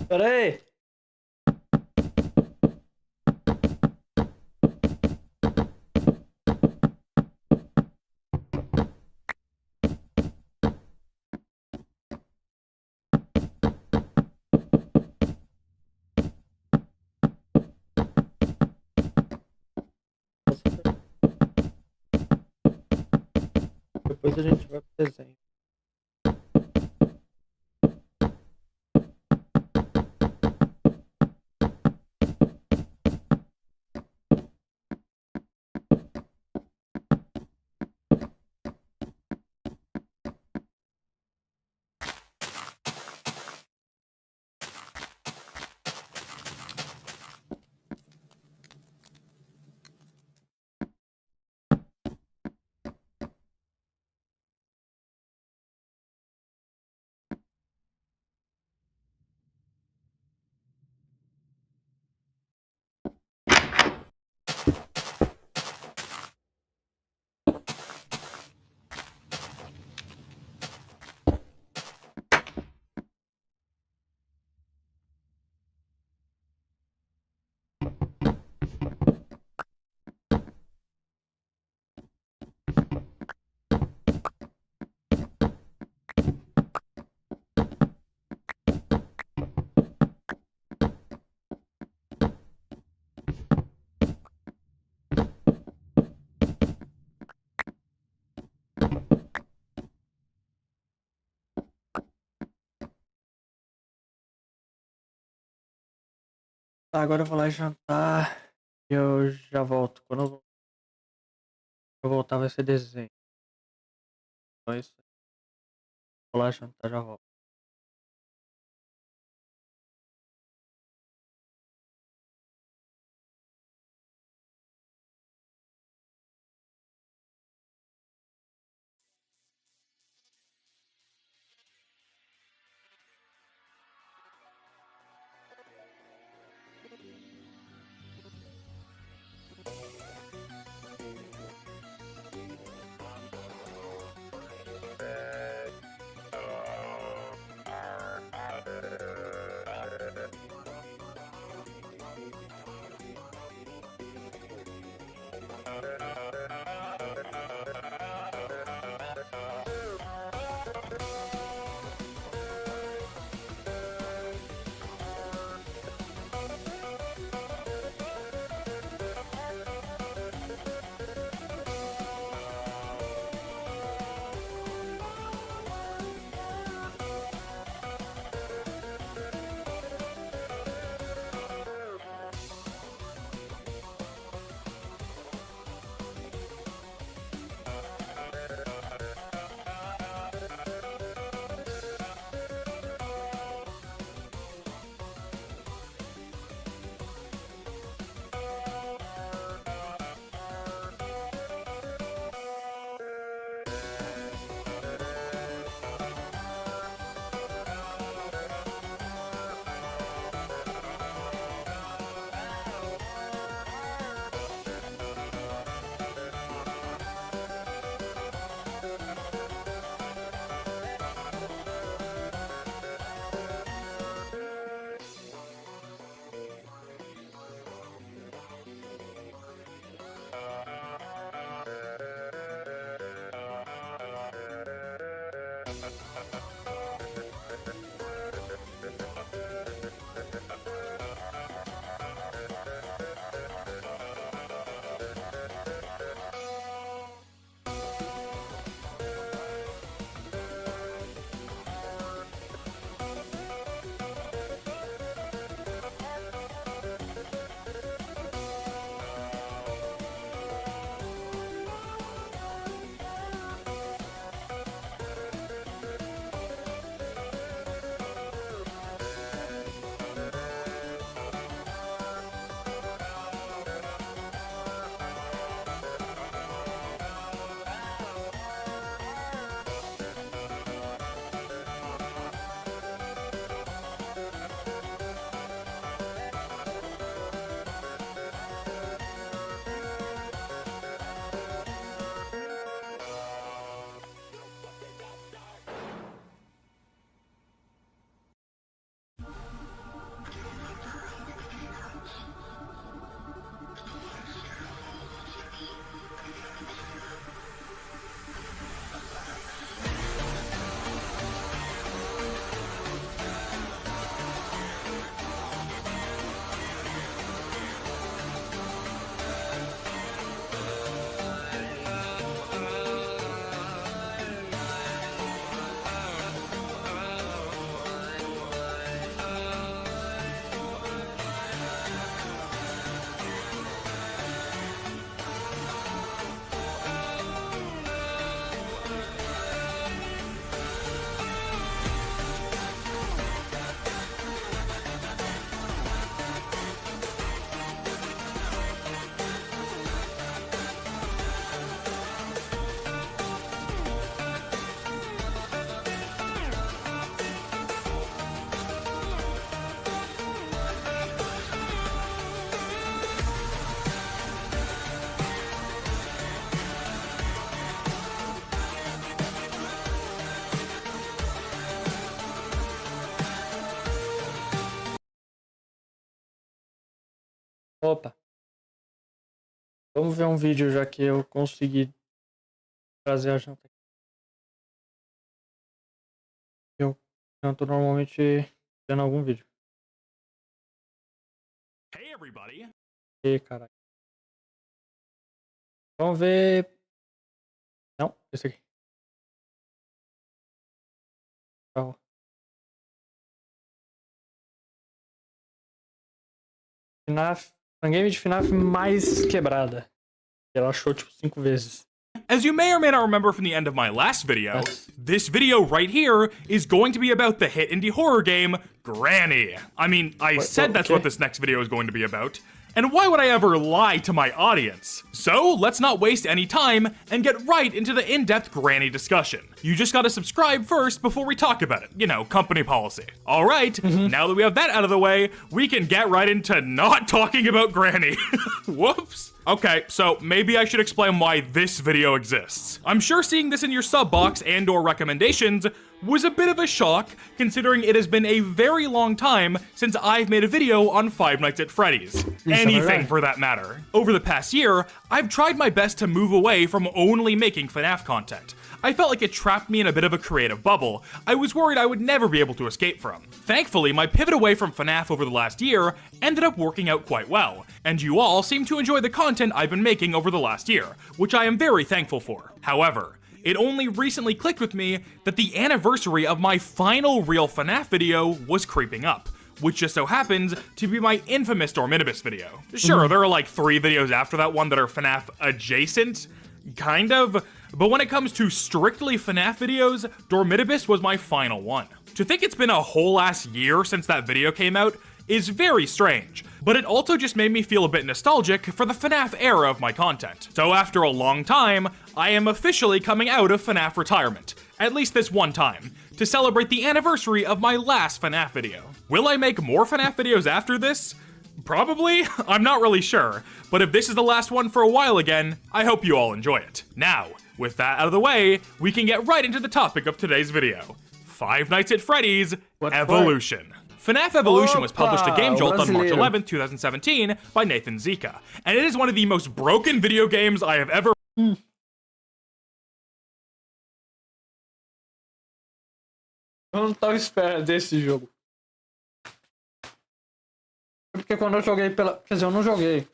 Pera aí. Depois a gente vai pro desenho. Tá, agora eu vou lá jantar e eu já volto. Quando eu voltar vai ser desenho. Então é isso aí. Vou lá jantar, já volto. Opa. Vamos ver um vídeo já que eu consegui trazer a janta aqui. Eu janto normalmente vendo algum vídeo. Hey everybody. Ih, caralho. Vamos ver. Não, esse aqui. Calma. FNAF. Uma game de FNAF mais quebrada. Ela achou tipo 5 vezes. As you may or may not remember from the end of my last video, Yes. this video right here is going to be about the hit indie horror game, Granny. I mean, I said that's okay. what this next video is going to be about. And why would I ever lie to my audience? So, let's not waste any time and get right into the in-depth Granny discussion. You just gotta subscribe first before we talk about it. You know, company policy. Alright, now that we have that out of the way, we can get right into not talking about Granny. Whoops. Okay, so maybe I should explain why this video exists. I'm sure seeing this in your sub box and or recommendations was a bit of a shock, considering it has been a very long time since I've made a video on Five Nights at Freddy's. Anything for that matter. Over the past year, I've tried my best to move away from only making FNAF content. I felt like it trapped me in a bit of a creative bubble I was worried I would never be able to escape from. Thankfully, my pivot away from FNAF over the last year ended up working out quite well, and you all seem to enjoy the content I've been making over the last year, which I am very thankful for. However, it only recently clicked with me that the anniversary of my final real FNAF video was creeping up, which just so happens to be my infamous Dormitibus video. Sure, there are like 3 videos after that one that are FNAF adjacent, kind of, but when it comes to strictly FNAF videos, Dormitibus was my final one. To think it's been a whole ass year since that video came out is very strange, but it also just made me feel a bit nostalgic for the FNAF era of my content. So after a long time, I am officially coming out of FNAF retirement, at least this one time, to celebrate the anniversary of my last FNAF video. Will I make more FNAF videos after this? Probably? I'm not really sure, but if this is the last one for a while again, I hope you all enjoy it. Now, with that out of the way, we can get right into the topic of today's video. Five Nights at Freddy's Evolution. FNAF Evolution was published to Game Jolt on March 11th, 2017 by Nathan Zika, and it is one of the most broken video games I have ever... Eu não tava esperando desse jogo. Porque quando eu joguei pela... Quer dizer, eu não joguei.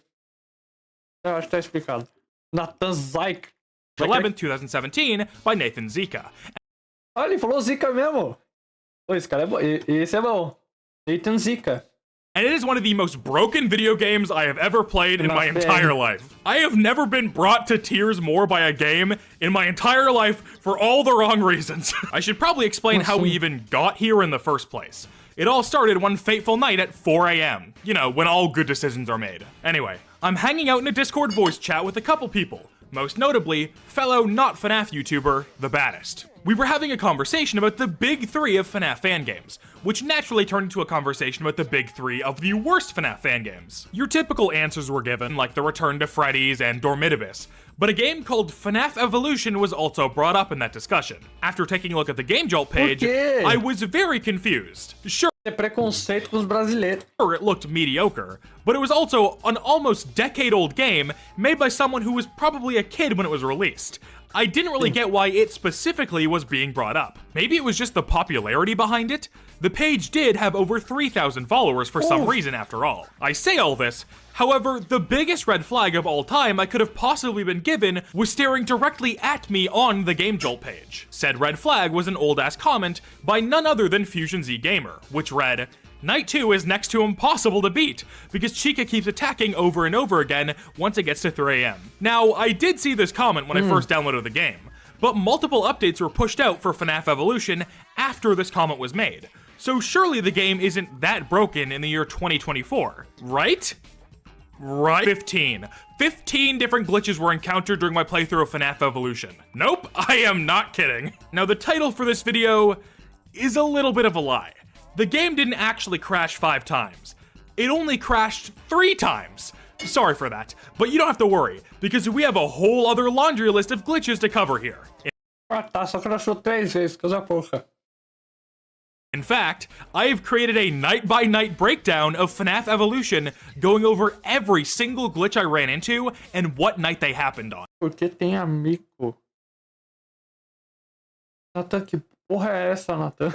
Eu acho que tá explicado. Nathan Zyke. 11th, 2017 by Nathan Zika. Olha, ele falou Zika mesmo. Pô, esse cara é bom. Esse é bom. Nathan Zika. And it is one of the most broken video games I have ever played in my entire life. I have never been brought to tears more by a game in my entire life for all the wrong reasons. I should probably explain how we even got here in the first place. It all started one fateful night at 4 a.m. You know, when all good decisions are made. Anyway, I'm hanging out in a Discord voice chat with a couple people. Most notably, fellow not FNAF YouTuber, The Baddest. We were having a conversation about the big 3 of FNAF fan games, which naturally turned into a conversation about the big 3 of the worst FNAF fan games. Your typical answers were given, like the Return to Freddy's and Dormitibus, but a game called FNAF Evolution was also brought up in that discussion. After taking a look at the Game Jolt page, I was very confused. Sure, É preconceito com os brasileiros. it looked mediocre, but it was also an almost decade-old game made by someone who was probably a kid when it was released. I didn't really get why it specifically was being brought up. Maybe it was just the popularity behind it? The page did have over 3,000 followers for some reason after all. I say all this, however, the biggest red flag of all time I could have possibly been given was staring directly at me on the Game Jolt page. Said red flag was an old-ass comment by none other than Fusion Z Gamer, which read, Night 2 is next to impossible to beat, because Chica keeps attacking over and over again once it gets to 3 a.m. Now, I did see this comment when I first downloaded the game, but multiple updates were pushed out for FNAF Evolution after this comment was made, so surely the game isn't that broken in the year 2024, right? Right? 15 different glitches were encountered during my playthrough of FNAF Evolution. Nope, I am not kidding. Now, the title for this video is a little bit of a lie. The game didn't actually crash 5 times. It only crashed 3 times. Sorry for that, but you don't have to worry, because we have a whole other laundry list of glitches to cover here. Ah tá, só crashou 3 vezes, coisa pouca. In fact, I have created a night-by-night breakdown of FNAF Evolution, going over every single glitch I ran into and what night they happened on. Porque tem amigo. Nathan, que porra é essa, Nathan?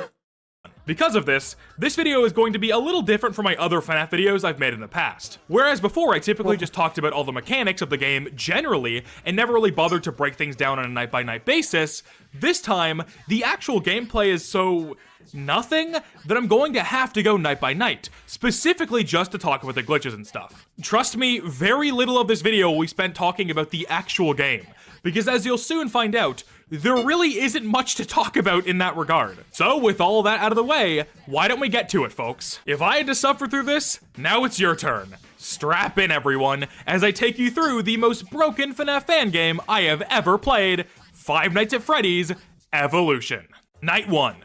Because of this video is going to be a little different from my other FNAF videos I've made in the past. Whereas before I typically just talked about all the mechanics of the game generally and never really bothered to break things down on a night-by-night basis, this time the actual gameplay is so nothing that I'm going to have to go night by night, specifically just to talk about the glitches and stuff. Trust me, very little of this video will be spent talking about the actual game, because as you'll soon find out, there really isn't much to talk about in that regard. So with all that out of the way, why don't we get to it, folks? If I had to suffer through this, now it's your turn. Strap in, everyone, as I take you through the most broken FNAF fan game I have ever played, Five Nights at Freddy's Evolution. Night 1.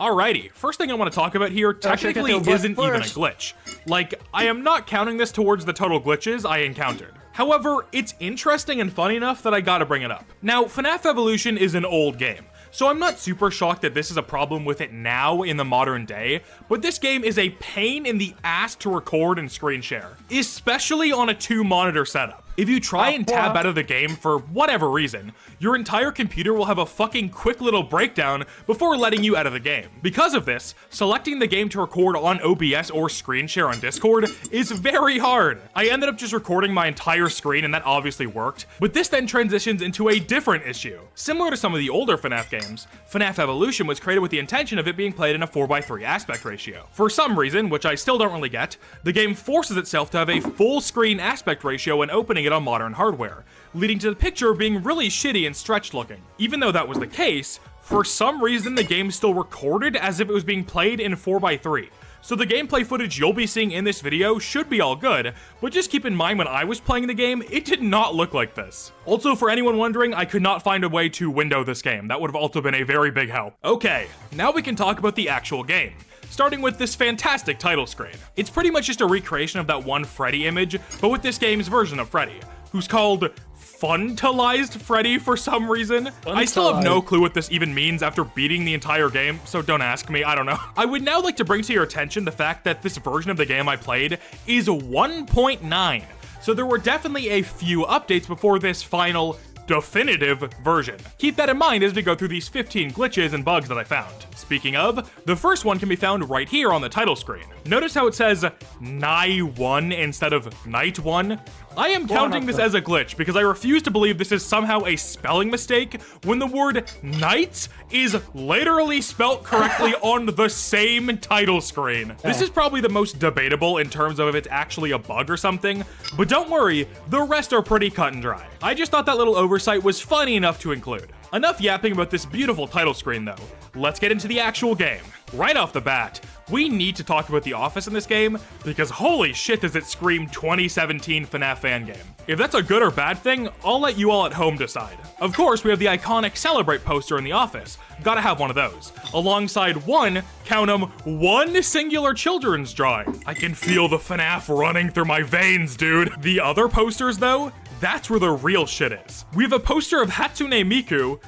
Alrighty, first thing I want to talk about here technically isn't even a glitch. Like, I am not counting this towards the total glitches I encountered. However, it's interesting and funny enough that I gotta bring it up. Now, FNAF Evolution is an old game, so I'm not super shocked that this is a problem with it now in the modern day, but this game is a pain in the ass to record and screen share, especially on a 2-monitor setup. If you try and tab out of the game for whatever reason, your entire computer will have a fucking quick little breakdown before letting you out of the game. Because of this, selecting the game to record on OBS or screen share on Discord is very hard. I ended up just recording my entire screen and that obviously worked, but this then transitions into a different issue. Similar to some of the older FNAF games, FNAF Evolution was created with the intention of it being played in a 4:3 aspect ratio. For some reason, which I still don't really get, the game forces itself to have a full screen aspect ratio when opening it on modern hardware, leading to the picture being really shitty and stretched looking. Even though that was the case, for some reason the game still recorded as if it was being played in 4:3. So the gameplay footage you'll be seeing in this video should be all good, but just keep in mind when I was playing the game, it did not look like this. Also, for anyone wondering, I could not find a way to window this game. That would have also been a very big help. Okay, now we can talk about the actual game, starting with this fantastic title screen. It's pretty much just a recreation of that one Freddy image, but with this game's version of Freddy, who's called Funtalized Freddy for some reason. I still have no clue what this even means after beating the entire game, so don't ask me, I don't know. I would now like to bring to your attention the fact that this version of the game I played is 1.9, so there were definitely a few updates before this final definitive version. Keep that in mind as we go through these 15 glitches and bugs that I found. Speaking of, the first one can be found right here on the title screen. Notice how it says Night 1 instead of Night 1? I am counting this as a glitch because I refuse to believe this is somehow a spelling mistake when the word night is literally spelt correctly on the same title screen. This is probably the most debatable in terms of if it's actually a bug or something, but don't worry, the rest are pretty cut and dry. I just thought that little oversight was funny enough to include. Enough yapping about this beautiful title screen though. Let's get into the actual game. Right off the bat, we need to talk about the office in this game because holy shit does it scream 2017 FNAF fan game. If that's a good or bad thing, I'll let you all at home decide. Of course, we have the iconic Celebrate poster in the office. Gotta have one of those. Alongside one, count 'em, one singular children's drawing. I can feel the FNAF running through my veins, dude. The other posters though, that's where the real shit is. We have a poster of Hatsune Miku.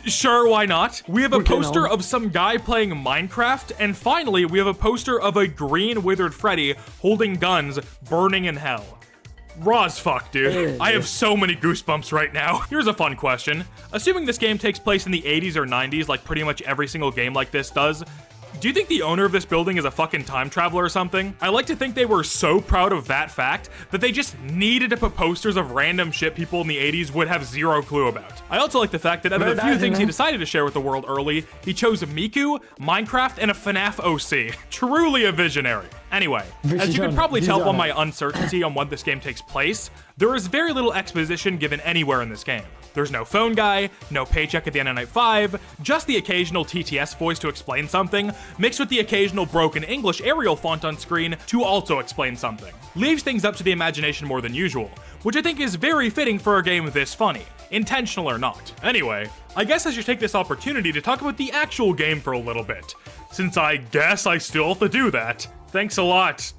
Sure, why not? We have a poster of some guy playing Minecraft, and finally, we have a poster of a green withered Freddy holding guns, burning in hell. Raw as fuck, dude. I have so many goosebumps right now. Here's a fun question. Assuming this game takes place in the 80s or 90s, like pretty much every single game like this does, do you think the owner of this building is a fucking time traveler or something? I like to think they were so proud of that fact that they just needed to put posters of random shit people in the 80s would have zero clue about. I also like the fact that out of the few things he decided to share with the world early, he chose Miku, Minecraft, and a FNAF OC. Truly a visionary. Anyway, as you can probably tell by my uncertainty on when this game takes place, there is very little exposition given anywhere in this game. There's no phone guy, no paycheck at the end of night 5, just the occasional TTS voice to explain something, mixed with the occasional broken English Arial font on screen to also explain something. Leaves things up to the imagination more than usual, which I think is very fitting for a game this funny, intentional or not. Anyway, I guess I should take this opportunity to talk about the actual game for a little bit, since I guess I still have to do that. Thanks a lot,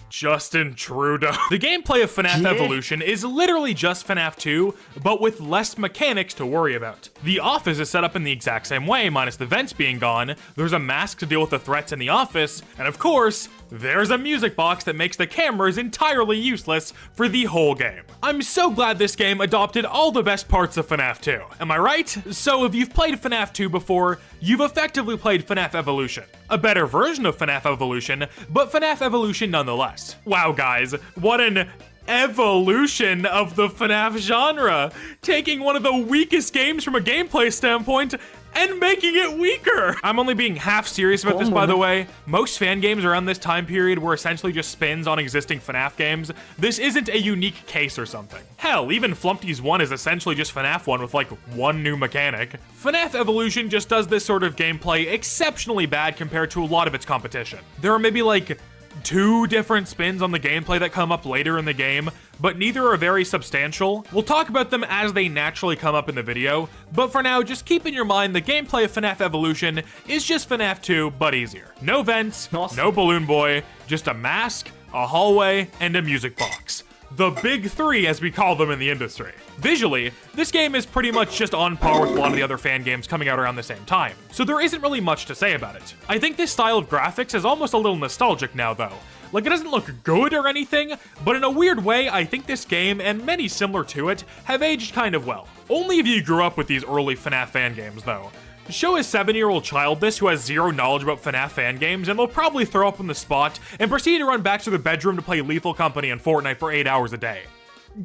Justin Trudeau. The gameplay of FNAF Evolution is literally just FNAF 2, but with less mechanics to worry about. The office is set up in the exact same way, minus the vents being gone. There's a mask to deal with the threats in the office, and of course, there's a music box that makes the cameras entirely useless for the whole game. I'm so glad this game adopted all the best parts of FNAF 2. Am I right? So if you've played FNAF 2 before, you've effectively played FNAF Evolution. A better version of FNAF Evolution, but FNAF Evolution nonetheless. Wow guys, what an evolution of the FNAF genre! Taking one of the weakest games from a gameplay standpoint and making it weaker! I'm only being half serious about this, by the way. Most fan games around this time period were essentially just spins on existing FNAF games. This isn't a unique case or something. Hell, even Flumpty's 1 is essentially just FNAF 1 with like one new mechanic. FNAF Evolution just does this sort of gameplay exceptionally bad compared to a lot of its competition. There are maybe like 2 different spins on the gameplay that come up later in the game, but neither are very substantial. We'll talk about them as they naturally come up in the video, but for now, just keep in your mind the gameplay of FNAF Evolution is just FNAF 2, but easier. No vents, no Balloon Boy, just a mask, a hallway, and a music box. The big 3, as we call them in the industry. Visually, this game is pretty much just on par with a lot of the other fan games coming out around the same time, so there isn't really much to say about it. I think this style of graphics is almost a little nostalgic now though. Like, it doesn't look good or anything, but in a weird way, I think this game, and many similar to it, have aged kind of well. Only if you grew up with these early FNAF fan games though. Show a 7-year-old child this who has zero knowledge about FNAF fan games, and they'll probably throw up on the spot and proceed to run back to the bedroom to play Lethal Company and Fortnite for 8 hours a day.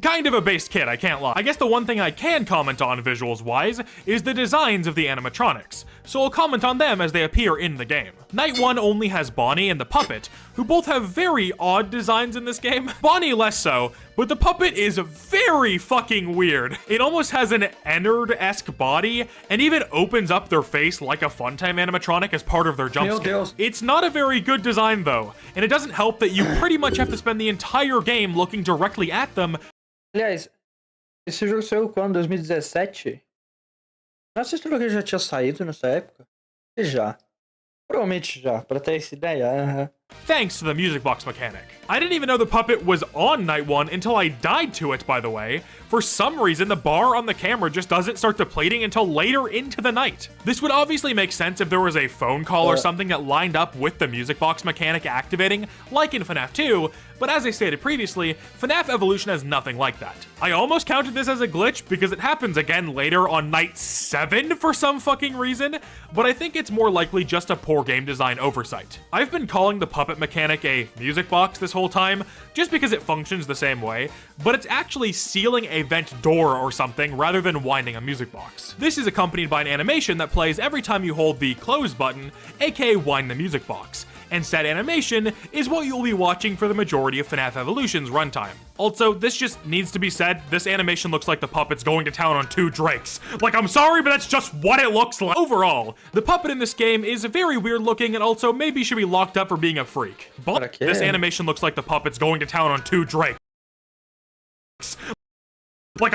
Kind of a based kid, I can't lie. I guess the one thing I can comment on visuals-wise is the designs of the animatronics, so I'll comment on them as they appear in the game. Night 1 only has Bonnie and the puppet, who both have very odd designs in this game. Bonnie less so, but the puppet is very fucking weird. It almost has an Ennard-esque body, and even opens up their face like a Funtime animatronic as part of their jump scare. It's not a very good design though, and it doesn't help that you pretty much have to spend the entire game looking directly at them. Aliás, esse jogo saiu quando? 2017? Não sei se o jogo já tinha saído nessa época. Já. Provavelmente já, pra ter essa ideia. Thanks to the music box mechanic. I didn't even know the puppet was on Night 1 until I died to it, by the way. For some reason, the bar on the camera just doesn't start depleting until later into the night. This would obviously make sense if there was a phone call or something that lined up with the music box mechanic activating, like in FNAF 2, but as I stated previously, FNAF Evolution has nothing like that. I almost counted this as a glitch because it happens again later on Night 7 for some fucking reason, but I think it's more likely just a poor game design oversight. I've been calling the puppet mechanic a music box this whole time, just because it functions the same way, but it's actually sealing a vent door or something rather than winding a music box. This is accompanied by an animation that plays every time you hold the close button, aka wind the music box, and said animation is what you'll be watching for the majority of FNAF Evolution's runtime. Also, this just needs to be said, this animation looks like the puppet's going to town on 2 drakes. Like, I'm sorry, but that's just what it looks like. Overall, the puppet in this game is very weird looking and also maybe should be locked up for being a freak. But this animation looks like the puppet's going to town on 2 drakes. Like,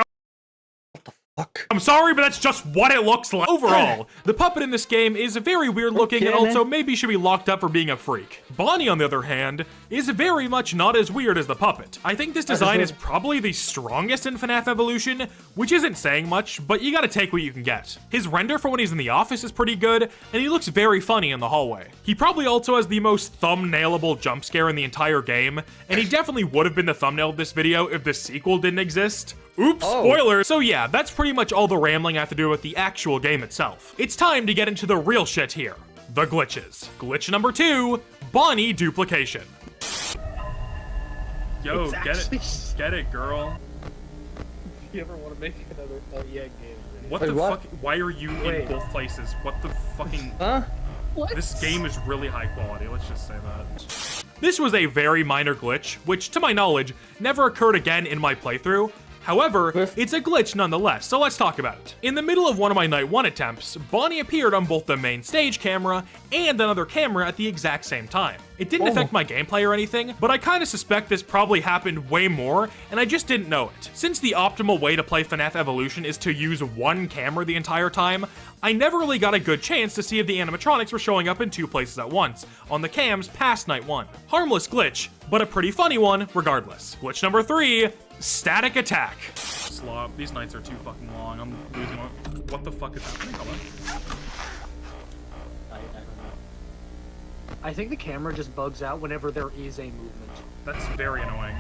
I'm sorry, but that's just what it looks like. Overall, the puppet in this game is very weird looking and also maybe should be locked up for being a freak. Bonnie, on the other hand, is very much not as weird as the puppet. I think this design is probably the strongest in FNAF Evolution, which isn't saying much, but you gotta take what you can get. His render for when he's in the office is pretty good, and he looks very funny in the hallway. He probably also has the most thumbnailable jump scare in the entire game, and he definitely would have been the thumbnail of this video if the sequel didn't exist. Oops, spoiler! So yeah, that's pretty much all the rambling I have to do with the actual game itself. It's time to get into the real shit here. The glitches. Glitch number 2, Bonnie duplication. Yo, get it, girl. If you ever want to make another game. What the fuck? Why are you in both places? What the fucking... Huh? What? This game is really high quality, let's just say that. This was a very minor glitch, which, to my knowledge, never occurred again in my playthrough. However, it's a glitch nonetheless, so let's talk about it. In the middle of one of my night 1 attempts, Bonnie appeared on both the main stage camera and another camera at the exact same time. It didn't affect my gameplay or anything, but I kinda suspect this probably happened way more, and I just didn't know it. Since the optimal way to play FNAF Evolution is to use one camera the entire time, I never really got a good chance to see if the animatronics were showing up in 2 places at once, on the cams past night 1. Harmless glitch, but a pretty funny one regardless. Glitch number 3, static attack. Slop, these nights are too fucking long, I'm losing one. What the fuck is happening? Hold on. I think the camera just bugs out whenever there is a movement. That's very annoying.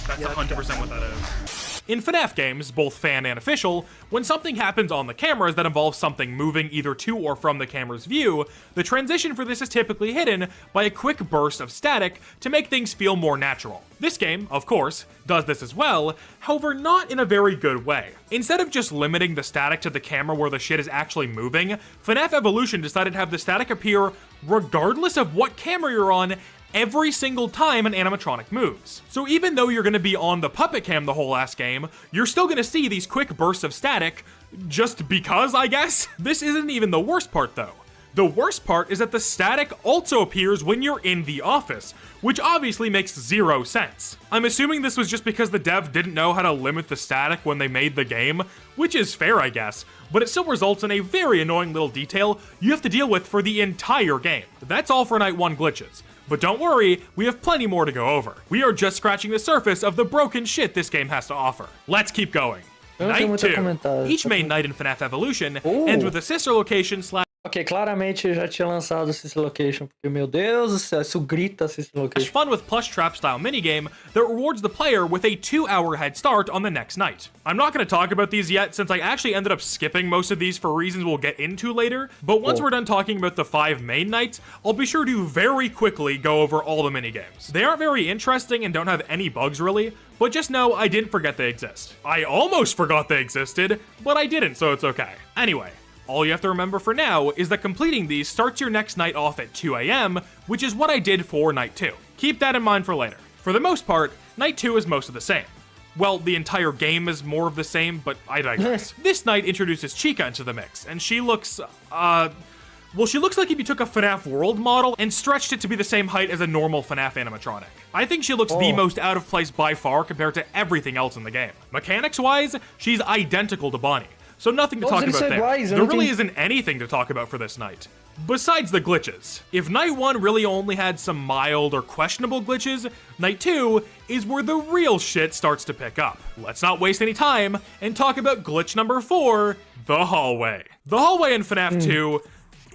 That's 100% what that is. In FNAF games, both fan and official, when something happens on the cameras that involves something moving either to or from the camera's view, the transition for this is typically hidden by a quick burst of static to make things feel more natural. This game, of course, does this as well, however not in a very good way. Instead of just limiting the static to the camera where the shit is actually moving, FNAF Evolution decided to have the static appear regardless of what camera you're on every single time an animatronic moves. So even though you're gonna be on the puppet cam the whole last game, you're still gonna see these quick bursts of static, just because, I guess? This isn't even the worst part though. The worst part is that the static also appears when you're in the office, which obviously makes zero sense. I'm assuming this was just because the dev didn't know how to limit the static when they made the game, which is fair I guess, but it still results in a very annoying little detail you have to deal with for the entire game. That's all for night 1 glitches. But don't worry, we have plenty more to go over. We are just scratching the surface of the broken shit this game has to offer. Let's keep going. Night 2. Each main night in FNAF Evolution ends with a sister location / Ok, claramente já tinha lançado Sister Location, porque, meu Deus do céu, isso grita Sister Location. fun with plush trap style minigame that rewards the player with a 2-hour head start on the next night. I'm not going to talk about these yet since I actually ended up skipping most of these for reasons we'll get into later, but once we're done talking about the 5 main nights, I'll be sure to very quickly go over all the minigames. They aren't very interesting and don't have any bugs really, but just know I didn't forget they exist. I almost forgot they existed, but I didn't, so it's okay. Anyway, all you have to remember for now is that completing these starts your next night off at 2 AM, which is what I did for night 2. Keep that in mind for later. For the most part, night 2 is most of the same. Well, the entire game is more of the same, but I digress. This night introduces Chica into the mix, and she looks, well, she looks like if you took a FNAF World model and stretched it to be the same height as a normal FNAF animatronic. I think she looks the most out of place by far compared to everything else in the game. Mechanics-wise, she's identical to Bonnie. So nothing to talk about there. There really isn't anything to talk about for this night. Besides the glitches. If night 1 really only had some mild or questionable glitches, night 2 is where the real shit starts to pick up. Let's not waste any time and talk about glitch number 4, the hallway. The hallway in FNAF 2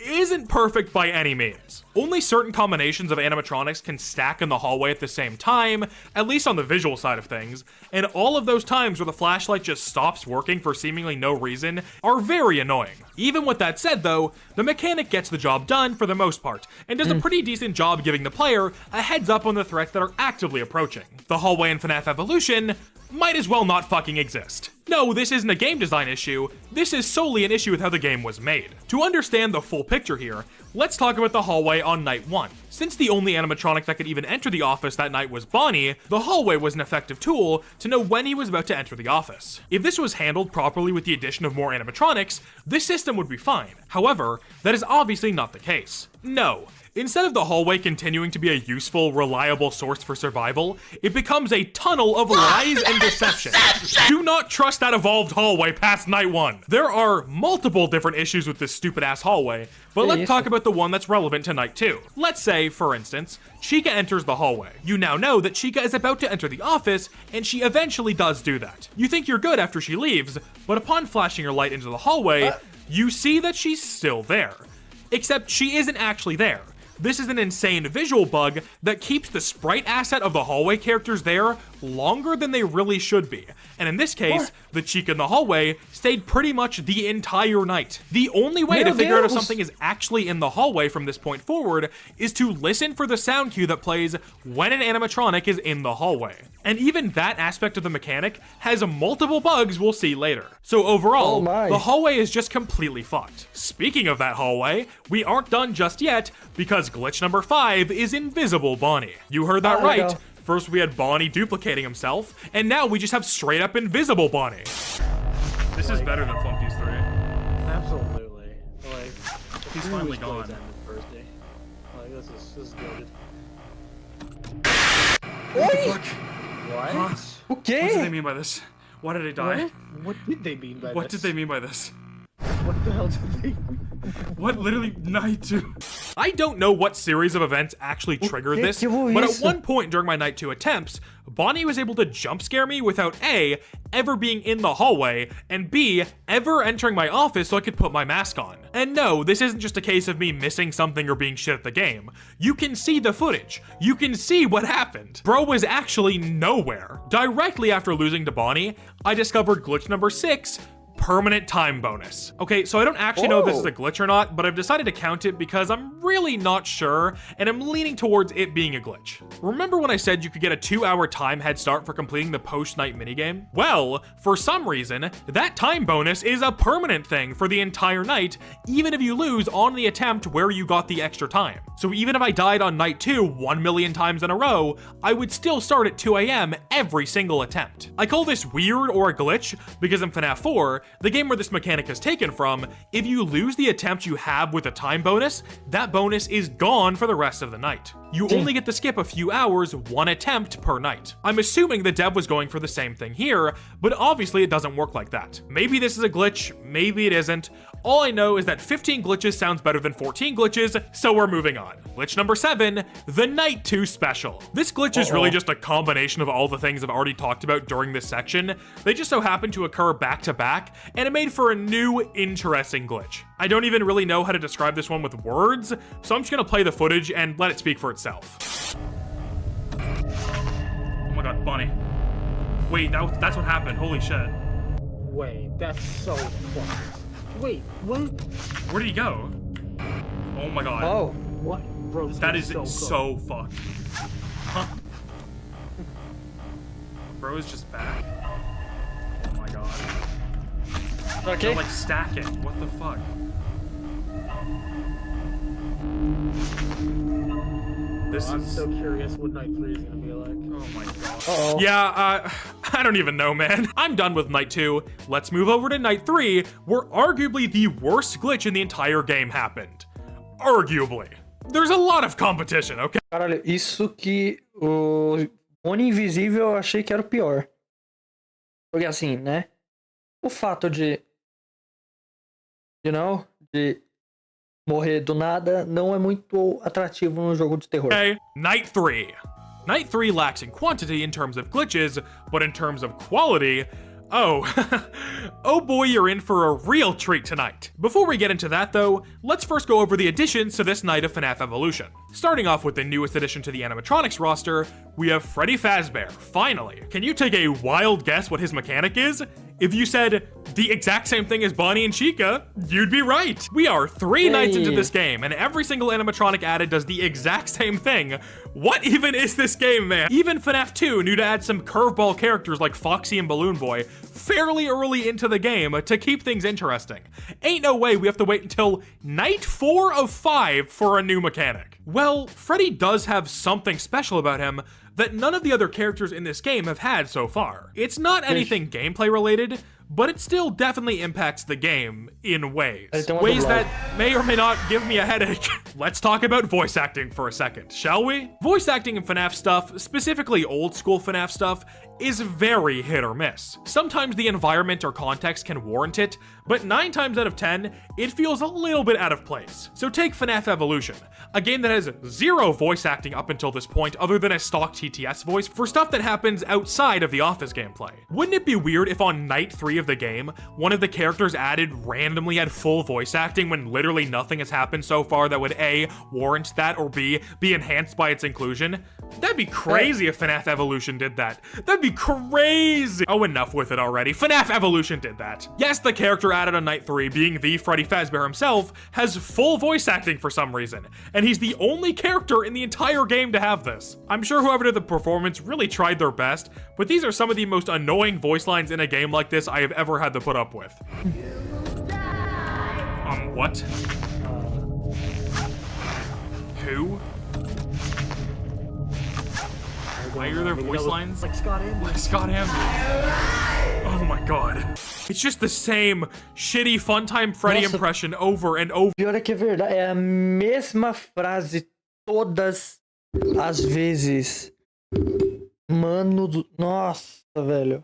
isn't perfect by any means. Only certain combinations of animatronics can stack in the hallway at the same time, at least on the visual side of things, and all of those times where the flashlight just stops working for seemingly no reason are very annoying. Even with that said though, the mechanic gets the job done for the most part, and does a pretty decent job giving the player a heads up on the threats that are actively approaching. The hallway in FNAF Evolution might as well not fucking exist. No, this isn't a game design issue, this is solely an issue with how the game was made. To understand the full picture here, let's talk about the hallway on night 1. Since the only animatronic that could even enter the office that night was Bonnie, the hallway was an effective tool to know when he was about to enter the office. If this was handled properly with the addition of more animatronics, this system would be fine. However, that is obviously not the case. No. Instead of the hallway continuing to be a useful, reliable source for survival, it becomes a tunnel of lies and deception. Do not trust that evolved hallway past night 1. There are multiple different issues with this stupid-ass hallway, but let's talk about the one that's relevant to night 2. Let's say, for instance, Chica enters the hallway. You now know that Chica is about to enter the office, and she eventually does do that. You think you're good after she leaves, but upon flashing your light into the hallway, you see that she's still there. Except she isn't actually there. This is an insane visual bug that keeps the sprite asset of the hallway characters there longer than they really should be. And in this case, the Chica in the hallway stayed pretty much the entire night. The only way to figure out if something is actually in the hallway from this point forward is to listen for the sound cue that plays when an animatronic is in the hallway. And even that aspect of the mechanic has multiple bugs we'll see later. So overall, the hallway is just completely fucked. Speaking of that hallway, we aren't done just yet, because glitch number 5 is Invisible Bonnie. You heard that right. First we had Bonnie duplicating himself, and now we just have straight up invisible Bonnie. This is better than Flumpty's 3. Absolutely. Like, He's finally gone. Thursday. Like, this is good. What the fuck? What? Huh? What did they Okay. mean by this? Why did I die? What did they mean by this? What did they mean by this? What the hell did they What literally night 2? I don't know what series of events actually triggered this, que foi but at isso? one point during my night 2 attempts, Bonnie was able to jump scare me without A, ever being in the hallway, and B, ever entering my office so I could put my mask on. And no, this isn't just a case of me missing something or being shit at the game. You can see the footage. You can see what happened. Bro was actually nowhere. Directly after losing to Bonnie, I discovered glitch number 6, permanent time bonus. Okay, so I don't actually know if this is a glitch or not, but I've decided to count it because I'm really not sure, and I'm leaning towards it being a glitch. Remember when I said you could get a 2-hour time head start for completing the post-night minigame? Well, for some reason, that time bonus is a permanent thing for the entire night, even if you lose on the attempt where you got the extra time. So even if I died on night 2 1 million times in a row, I would still start at 2 AM every single attempt. I call this weird or a glitch because in FNAF 4, the game where this mechanic is taken from, if you lose the attempt you have with a time bonus, that bonus is gone for the rest of the night. You only get to skip a few hours, 1 attempt per night. I'm assuming the dev was going for the same thing here, but obviously it doesn't work like that. Maybe this is a glitch, maybe it isn't. All I know is that 15 glitches sounds better than 14 glitches, so we're moving on. Glitch number 7, the Night 2 special. This glitch is really just a combination of all the things I've already talked about during this section. They just so happen to occur back to back, and it made for a new, interesting glitch. I don't even really know how to describe this one with words, so I'm just gonna play the footage and let it speak for itself. Oh my god, Bonnie. Wait, that's what happened, holy shit. Wait, that's so fucked. Wait, what? Where did he go? Oh my god. Oh. What? Bro, this That game is so so fucked. Huh. Bro is just back. Oh my god. Okay. They're like stacking. What the fuck? This I'm is so curious what night 3 is gonna be like. Oh my god. Uh-oh. Yeah, I don't even know, man. I'm done with night 2. Let's move over to night 3, where arguably the worst glitch in the entire game happened. Arguably. There's a lot of competition, okay? Caralho, isso que o Bonnie Invisível eu achei que era o pior. Porque assim, né? O fato de morrer do nada não é muito atrativo no jogo de terror. Okay, night 3. Night 3 lacks in quantity in terms of glitches, but in terms of quality, oh, oh boy, you're in for a real treat tonight. Before we get into that though, let's first go over the additions to this night of FNAF Evolution. Starting off with the newest addition to the animatronics roster, we have Freddy Fazbear, finally. Can you take a wild guess what his mechanic is? If you said the exact same thing as Bonnie and Chica, you'd be right. We are 3 nights into this game, and every single animatronic added does the exact same thing. What even is this game, man? Even FNAF 2 knew to add some curveball characters like Foxy and Balloon Boy fairly early into the game to keep things interesting. Ain't no way we have to wait until night 4 of 5 for a new mechanic. Well, Freddy does have something special about him that none of the other characters in this game have had so far. It's not anything gameplay related, but it still definitely impacts the game in ways. Ways that may or may not give me a headache. Let's talk about voice acting for a second, shall we? Voice acting in FNAF stuff, specifically old school FNAF stuff, is very hit or miss. Sometimes the environment or context can warrant it, but 9 times out of 10, it feels a little bit out of place. So take FNAF Evolution, a game that has 0 voice acting up until this point other than a stock TTS voice for stuff that happens outside of the Office gameplay. Wouldn't it be weird if on night 3 of the game, one of the characters added randomly had full voice acting when literally nothing has happened so far that would A, warrant that, or B, be enhanced by its inclusion? That'd be crazy if FNAF Evolution did that. That'd be crazy. Oh, enough with it already. FNAF Evolution did that. Yes, the character added on night 3, being the Freddy Fazbear himself, has full voice acting for some reason, and he's the only character in the entire game to have this. I'm sure whoever did the performance really tried their best, but these are some of the most annoying voice lines in a game like this I have ever had to put up with. What? Who? Why going are on. there Maybe voice that was lines? like Scott Ambler. Like Scott Ambler. Oh my god. It's just the same shitty Funtime Freddy Nossa. impression over and over. Pior é que é verdade, é a mesma frase todas as vezes. Mano do... Nossa, velho.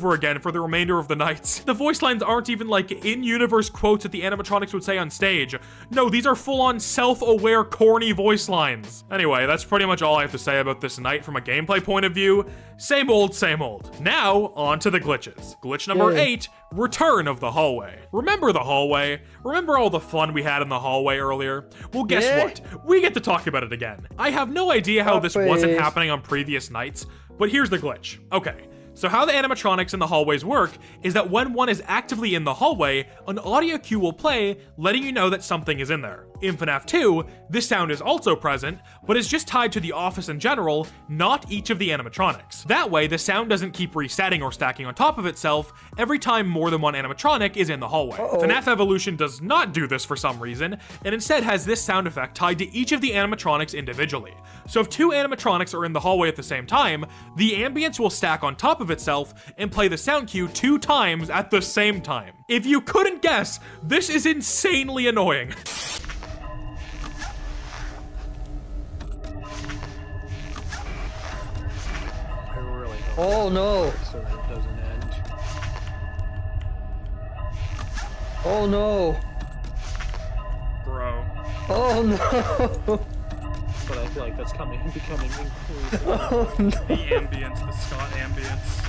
Again for the remainder of the nights. The voice lines aren't even like in-universe quotes that the animatronics would say on stage. No, these are full-on self-aware, corny voice lines. Anyway, that's pretty much all I have to say about this night from a gameplay point of view. Same old, same old. Now, on to the glitches. Glitch number 8, return of the hallway. Remember the hallway? Remember all the fun we had in the hallway earlier? Well, guess what? We get to talk about it again. I have no idea how this wasn't happening on previous nights, but here's the glitch. Okay. So how the animatronics in the hallways work is that when one is actively in the hallway, an audio cue will play, letting you know that something is in there. In FNAF 2, this sound is also present, but is just tied to the office in general, not each of the animatronics. That way, the sound doesn't keep resetting or stacking on top of itself every time more than one animatronic is in the hallway. FNAF Evolution does not do this for some reason, and instead has this sound effect tied to each of the animatronics individually. So if 2 animatronics are in the hallway at the same time, the ambience will stack on top of itself and play the sound cue 2 times at the same time. If you couldn't guess, this is insanely annoying. I really hope Oh no! so that it doesn't end. Oh no! Bro. Oh no! But I feel like that's becoming increasingly. Oh no! The ambience, the Scott ambience.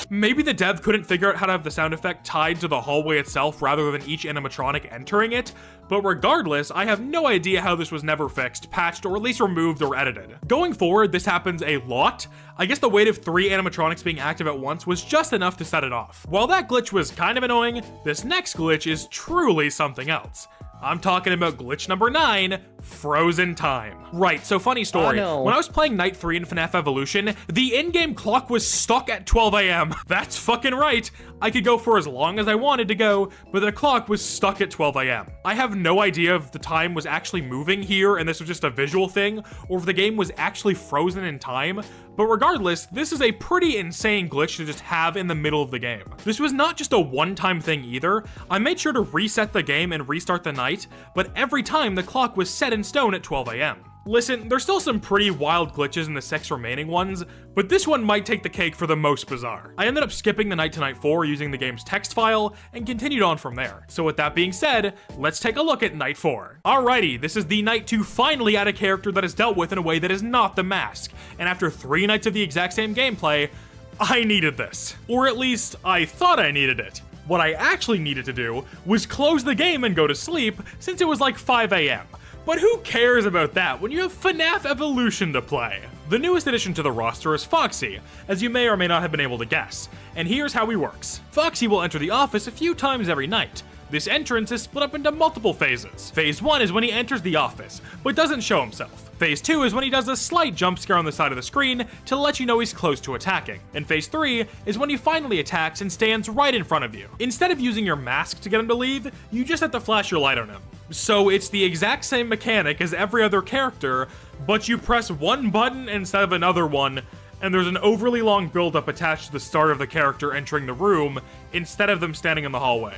Maybe the dev couldn't figure out how to have the sound effect tied to the hallway itself rather than each animatronic entering it, but regardless, I have no idea how this was never fixed, patched, or at least removed or edited. Going forward, this happens a lot. I guess the weight of 3 animatronics being active at once was just enough to set it off. While that glitch was kind of annoying, this next glitch is truly something else. I'm talking about glitch number 9, frozen time. Right, so funny story. Oh, no. When I was playing Night 3 in FNAF Evolution, the in-game clock was stuck at 12 a.m. That's fucking right. I could go for as long as I wanted to go, but the clock was stuck at 12 a.m. I have no idea if the time was actually moving here and this was just a visual thing, or if the game was actually frozen in time, but regardless, this is a pretty insane glitch to just have in the middle of the game. This was not just a one-time thing either. I made sure to reset the game and restart the night, but every time the clock was set in stone at 12 a.m. Listen, there's still some pretty wild glitches in the 6 remaining ones, but this one might take the cake for the most bizarre. I ended up skipping the night to night 4 using the game's text file, and continued on from there. So with that being said, let's take a look at night 4. Alrighty, this is the night to finally add a character that is dealt with in a way that is not the mask, and after 3 nights of the exact same gameplay, I needed this. Or at least, I thought I needed it. What I actually needed to do was close the game and go to sleep, since it was like 5 a.m. But who cares about that when you have FNAF Evolution to play? The newest addition to the roster is Foxy, as you may or may not have been able to guess. And here's how he works. Foxy will enter the office a few times every night. This entrance is split up into multiple phases. Phase 1 is when he enters the office, but doesn't show himself. Phase 2 is when he does a slight jump scare on the side of the screen to let you know he's close to attacking. And Phase 3 is when he finally attacks and stands right in front of you. Instead of using your mask to get him to leave, you just have to flash your light on him. So it's the exact same mechanic as every other character, but you press one button instead of another one, and there's an overly long build-up attached to the start of the character entering the room instead of them standing in the hallway.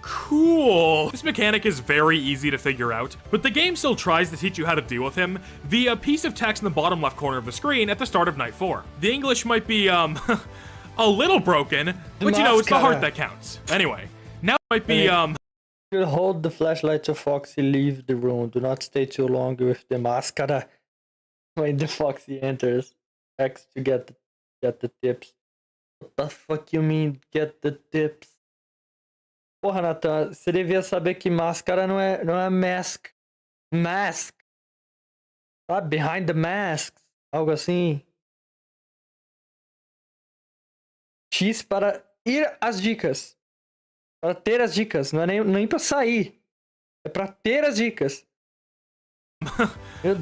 Cool. This mechanic is very easy to figure out, but the game still tries to teach you how to deal with him via a piece of text in the bottom left corner of the screen at the start of night 4. The English might be, a little broken, but you know, it's the heart that counts. Anyway, now it might be, You hold the flashlight to Foxy leave the room. Do not stay too long with the mascara. When the Foxy enters, X to get the tips. What the fuck you mean, get the tips? Porra, Nathan, você devia saber que máscara não é mask. Mask. Sabe? Behind the masks. Algo assim. X para ir às dicas. Para ter as dicas. Não é nem pra sair. É pra ter as dicas.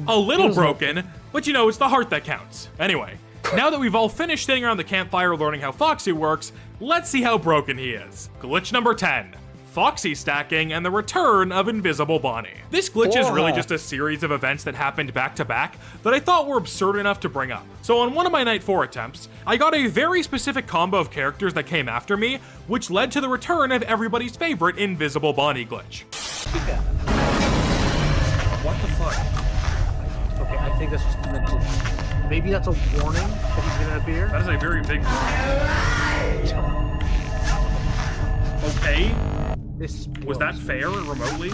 a little broken, but you know, it's the heart that counts. Anyway, now that we've all finished sitting around the campfire learning how Foxy works, let's see how broken he is. Glitch number 10. Foxy stacking, and the return of Invisible Bonnie. This glitch is really just a series of events that happened back to back that I thought were absurd enough to bring up. So on one of my Night 4 attempts, I got a very specific combo of characters that came after me, which led to the return of everybody's favorite Invisible Bonnie glitch. What the fuck? Okay, I think that's just meant to... Maybe that's a warning that he's gonna appear? That is a very big... Okay. Was that fair remotely?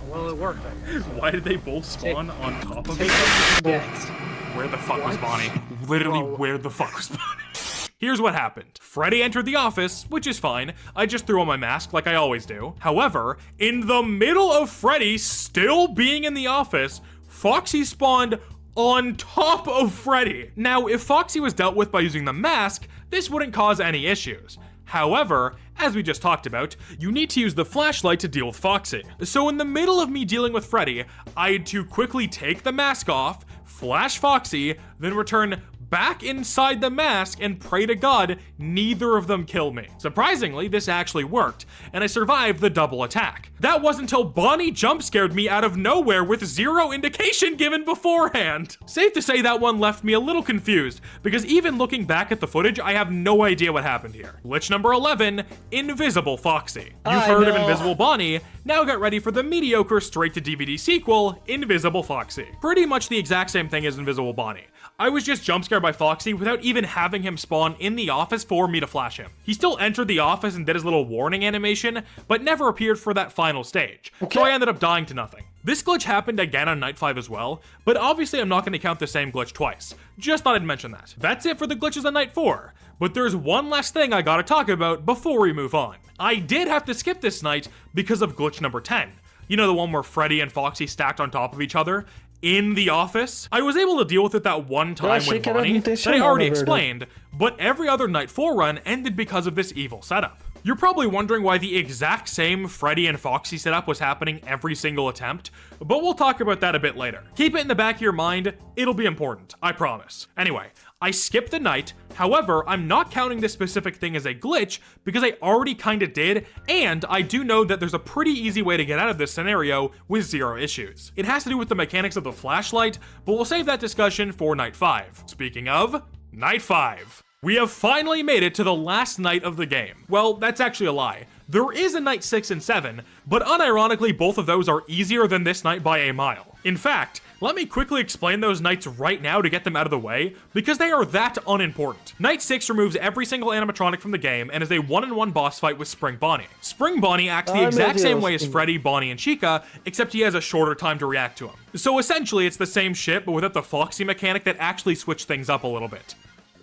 Well, it worked, I guess. Why did they both spawn on top of Take each other? what? Where the fuck was What? Bonnie? Literally, Bro. where the fuck was Bonnie? Here's what happened. Freddy entered the office, which is fine. I just threw on my mask like I always do. However, in the middle of Freddy still being in the office, Foxy spawned on top of Freddy. Now, if Foxy was dealt with by using the mask, this wouldn't cause any issues. However, as we just talked about, you need to use the flashlight to deal with Foxy. So in the middle of me dealing with Freddy, I had to quickly take the mask off, flash Foxy, then return back inside the mask and pray to God neither of them kill me. Surprisingly, this actually worked, and I survived the double attack. That wasn't until Bonnie jump scared me out of nowhere with zero indication given beforehand. Safe to say that one left me a little confused, because even looking back at the footage, I have no idea what happened here. Glitch number 11, Invisible Foxy. You've heard of Invisible Bonnie, now get ready for the mediocre straight-to-DVD sequel, Invisible Foxy. Pretty much the exact same thing as Invisible Bonnie. I was just jump scared by Foxy without even having him spawn in the office for me to flash him. He still entered the office and did his little warning animation, but never appeared for that final stage, so I ended up dying to nothing. This glitch happened again on Night 5 as well, but obviously I'm not going to count the same glitch twice. Just thought I'd mention that. That's it for the glitches on Night 4, but there's one last thing I gotta talk about before we move on. I did have to skip this night because of glitch number 10. You know, the one where Freddy and Foxy stacked on top of each other in the office? I was able to deal with it that one time with Bonnie that I already explained, but every other Night 4 run ended because of this evil setup. You're probably wondering why the exact same Freddy and Foxy setup was happening every single attempt, but we'll talk about that a bit later. Keep it in the back of your mind, it'll be important, I promise. Anyway, I skipped the night, however, I'm not counting this specific thing as a glitch because I already kinda did, and I do know that there's a pretty easy way to get out of this scenario with zero issues. It has to do with the mechanics of the flashlight, but we'll save that discussion for Night 5. Speaking of, Night 5. We have finally made it to the last night of the game. Well, that's actually a lie. There is a Night 6 and 7, but unironically both of those are easier than this night by a mile. In fact, let me quickly explain those nights right now to get them out of the way, because they are that unimportant. Night 6 removes every single animatronic from the game and is a one-on-one boss fight with Spring Bonnie. Spring Bonnie acts the exact same way as Freddy, Bonnie, and Chica, except he has a shorter time to react to him. So essentially it's the same shit, but without the Foxy mechanic that actually switched things up a little bit.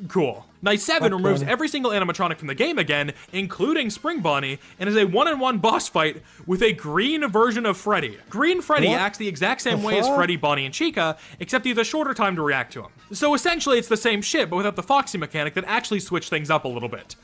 Cool. Night 7 removes every single animatronic from the game again, including Spring Bonnie, and is a one-on-one boss fight with a green version of Freddy. Green Freddy acts the exact same way as Freddy, Bonnie, and Chica, except he has a shorter time to react to him. So essentially it's the same shit, but without the Foxy mechanic that actually switched things up a little bit.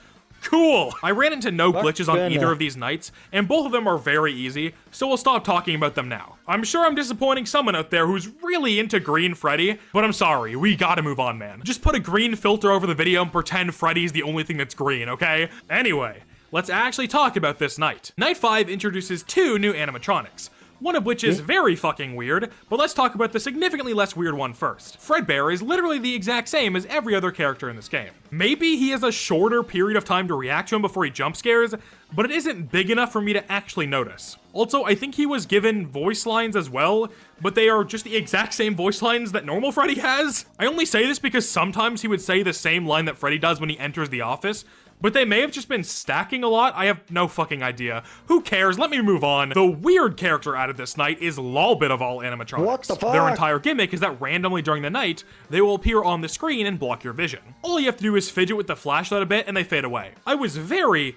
Cool! I ran into no glitches on either of these nights, and both of them are very easy, so we'll stop talking about them now. I'm sure I'm disappointing someone out there who's really into Green Freddy, but I'm sorry, we gotta move on, man. Just put a green filter over the video and pretend Freddy's the only thing that's green, okay? Anyway, let's actually talk about this night. Night 5 introduces 2 new animatronics. One of which is very fucking weird, but let's talk about the significantly less weird one first. Fredbear is literally the exact same as every other character in this game. Maybe he has a shorter period of time to react to him before he jump scares, but it isn't big enough for me to actually notice. Also, I think he was given voice lines as well, but they are just the exact same voice lines that normal Freddy has. I only say this because sometimes he would say the same line that Freddy does when he enters the office, but they may have just been stacking a lot. I have no fucking idea. Who cares? Let me move on. The weird character added this night is Lolbit of all animatronics. What the fuck? Their entire gimmick is that randomly during the night, they will appear on the screen and block your vision. All you have to do is fidget with the flashlight a bit and they fade away. I was very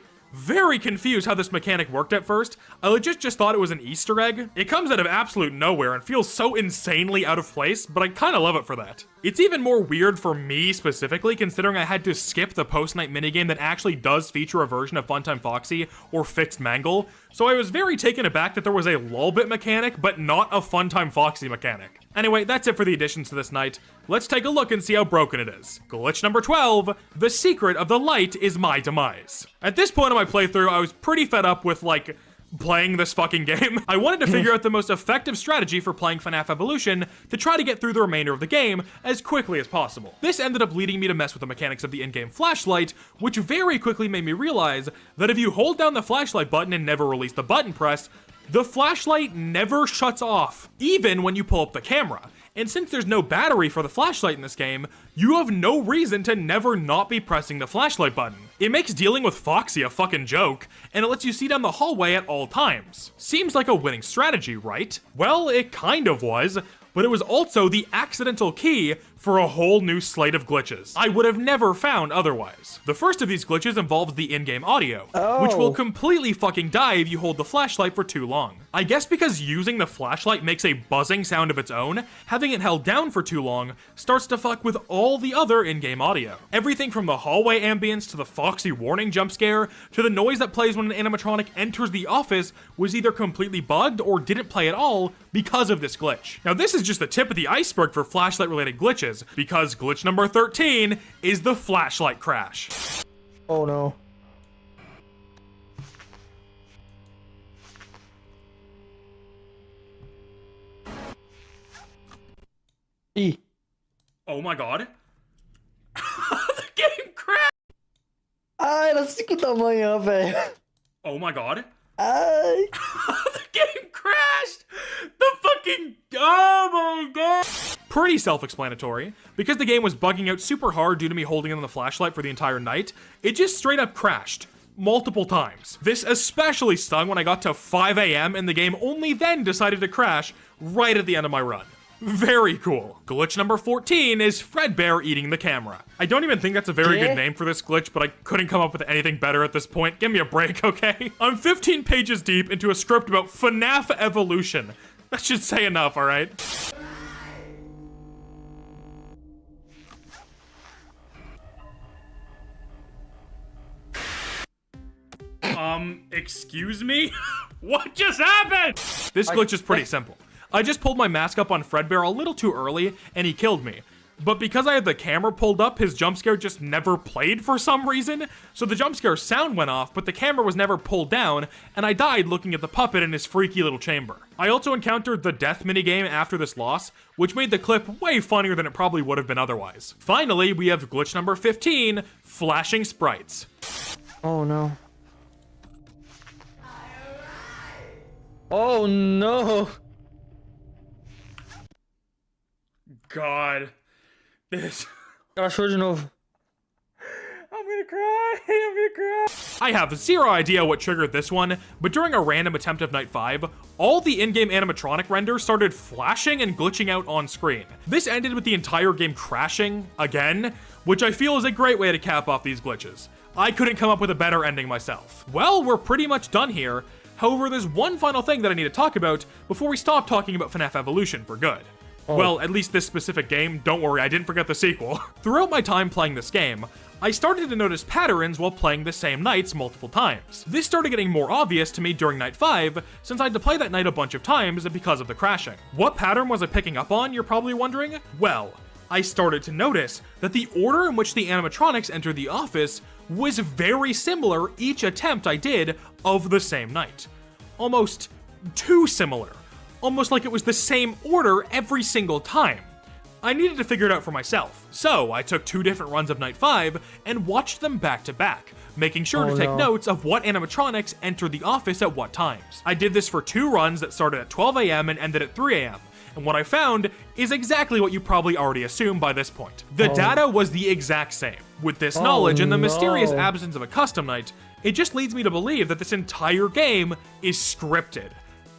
confused how this mechanic worked at first. I legit just thought it was an Easter egg. It comes out of absolute nowhere and feels so insanely out of place, but I kind of love it for that. It's even more weird for me specifically, considering I had to skip the post-night minigame that actually does feature a version of Funtime Foxy or Fixed Mangle, so I was very taken aback that there was a Lolbit mechanic, but not a Funtime Foxy mechanic. Anyway, that's it for the additions to this night. Let's take a look and see how broken it is. Glitch number 12, the secret of the light is my demise. At this point in my playthrough, I was pretty fed up with, like, playing this fucking game. I wanted to figure out the most effective strategy for playing FNAF Evolution to try to get through the remainder of the game as quickly as possible. This ended up leading me to mess with the mechanics of the in-game flashlight, which very quickly made me realize that if you hold down the flashlight button and never release the button press, the flashlight never shuts off, even when you pull up the camera. And since there's no battery for the flashlight in this game, you have no reason to never not be pressing the flashlight button. It makes dealing with Foxy a fucking joke, and it lets you see down the hallway at all times. Seems like a winning strategy, right? Well, it kind of was, but it was also the accidental key for a whole new slate of glitches I would have never found otherwise. The first of these glitches involves the in-game audio, which will completely fucking die if you hold the flashlight for too long. I guess because using the flashlight makes a buzzing sound of its own, having it held down for too long starts to fuck with all the other in-game audio. Everything from the hallway ambience to the Foxy warning jump scare to the noise that plays when an animatronic enters the office was either completely bugged or didn't play at all because of this glitch. Now this is just the tip of the iceberg for flashlight related glitches, because glitch number 13 is the flashlight crash. Oh no. E. Oh my god. The game crashed! Ai, era 5 da manhã, velho. Oh my god. Ai. The game crashed! The fucking... Oh my god! Pretty self-explanatory. Because the game was bugging out super hard due to me holding on the flashlight for the entire night, it just straight up crashed. Multiple times. This especially stung when I got to 5 a.m. and the game only then decided to crash right at the end of my run. Very cool. Glitch number 14 is Fredbear eating the camera. I don't even think that's a very good name for this glitch, but I couldn't come up with anything better at this point. Give me a break, okay? I'm 15 pages deep into a script about FNAF Evolution. That should say enough, alright? Excuse me? What just happened? This glitch is pretty simple. I just pulled my mask up on Fredbear a little too early, and he killed me. But because I had the camera pulled up, his jump scare just never played for some reason. So the jump scare sound went off, but the camera was never pulled down, and I died looking at the puppet in his freaky little chamber. I also encountered the death minigame after this loss, which made the clip way funnier than it probably would have been otherwise. Finally, we have glitch number 15, flashing sprites. Oh no. Oh no. God. This... Crashou de novo. I'm gonna cry. I have zero idea what triggered this one, but during a random attempt of night 5, all the in-game animatronic renders started flashing and glitching out on screen. This ended with the entire game crashing, again, which I feel is a great way to cap off these glitches. I couldn't come up with a better ending myself. Well, we're pretty much done here. However, there's one final thing that I need to talk about before we stop talking about FNAF Evolution for good. Well, at least this specific game. Don't worry, I didn't forget the sequel. Throughout my time playing this game, I started to notice patterns while playing the same nights multiple times. This started getting more obvious to me during night 5, since I had to play that night a bunch of times because of the crashing. What pattern was I picking up on, you're probably wondering? Well, I started to notice that the order in which the animatronics entered the office was very similar each attempt I did of the same night. Almost too similar. Almost like it was the same order every single time. I needed to figure it out for myself, so I took 2 different runs of Night 5 and watched them back to back, making sure to take notes of what animatronics entered the office at what times. I did this for 2 runs that started at 12 a.m. and ended at 3 a.m., and what I found is exactly what you probably already assumed by this point. The data was the exact same. With this knowledge and the mysterious absence of a custom night, it just leads me to believe that this entire game is scripted.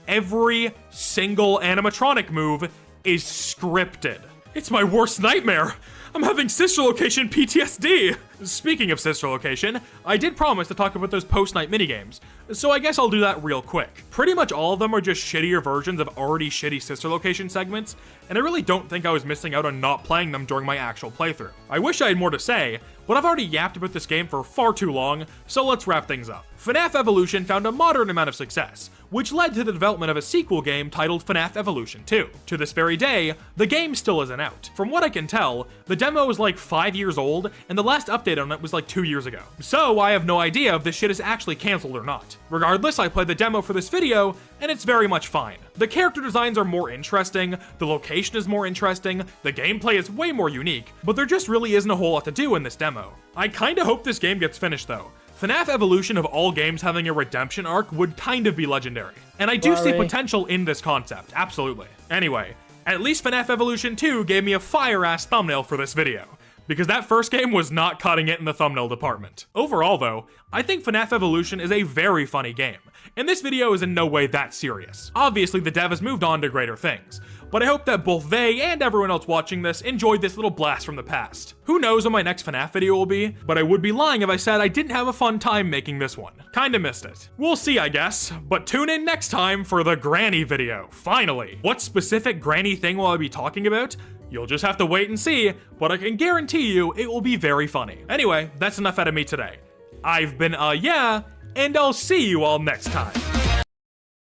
Every single animatronic move is scripted. It's my worst nightmare. I'm having sister location PTSD! Speaking of sister location, I did promise to talk about those post-night minigames, so I guess I'll do that real quick. Pretty much all of them are just shittier versions of already shitty sister location segments, and I really don't think I was missing out on not playing them during my actual playthrough. I wish I had more to say, but I've already yapped about this game for far too long, so let's wrap things up. FNAF Evolution found a moderate amount of success, which led to the development of a sequel game titled FNAF Evolution 2. To this very day, the game still isn't out. From what I can tell, the demo is like 5 years old, and the last update on it was like 2 years ago. So I have no idea if this shit is actually cancelled or not. Regardless, I played the demo for this video, and it's very much fine. The character designs are more interesting, the location is more interesting, the gameplay is way more unique, but there just really isn't a whole lot to do in this demo. I kinda hope this game gets finished though. FNAF Evolution of all games having a redemption arc would kind of be legendary. And I do see potential in this concept, absolutely. Anyway, at least FNAF Evolution 2 gave me a fire-ass thumbnail for this video, because that first game was not cutting it in the thumbnail department. Overall though, I think FNAF Evolution is a very funny game, and this video is in no way that serious. Obviously the dev has moved on to greater things, but I hope that both they and everyone else watching this enjoyed this little blast from the past. Who knows what my next FNAF video will be, but I would be lying if I said I didn't have a fun time making this one. Kinda missed it. We'll see, I guess, but tune in next time for the Granny video, finally. What specific Granny thing will I be talking about? You'll just have to wait and see, but I can guarantee you it will be very funny. Anyway, that's enough out of me today. I've been yeah, and I'll see you all next time.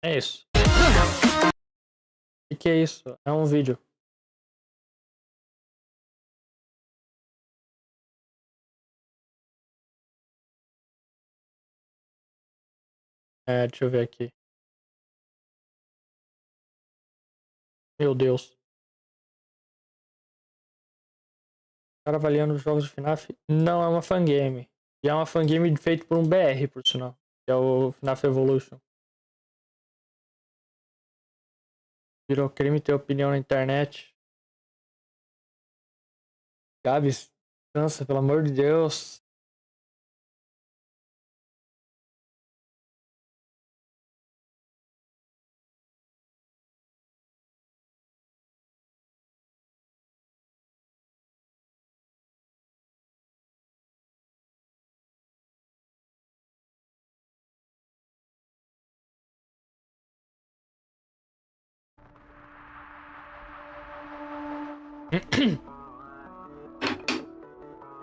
É isso. O que é isso? É um vídeo. Deixa eu ver aqui. Meu Deus. O cara avaliando os jogos de FNAF não é uma fangame. E é uma fangame feita por um BR, por sinal. Que é o FNAF Evolution. Virou crime ter opinião na internet. Gabs, cansa, pelo amor de Deus.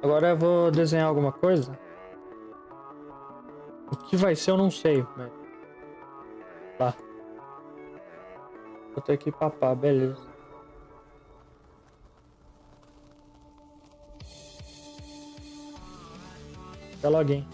Agora eu vou desenhar alguma coisa. O que vai ser eu não sei, mas... Tá. Vou ter que papar, beleza. Até login.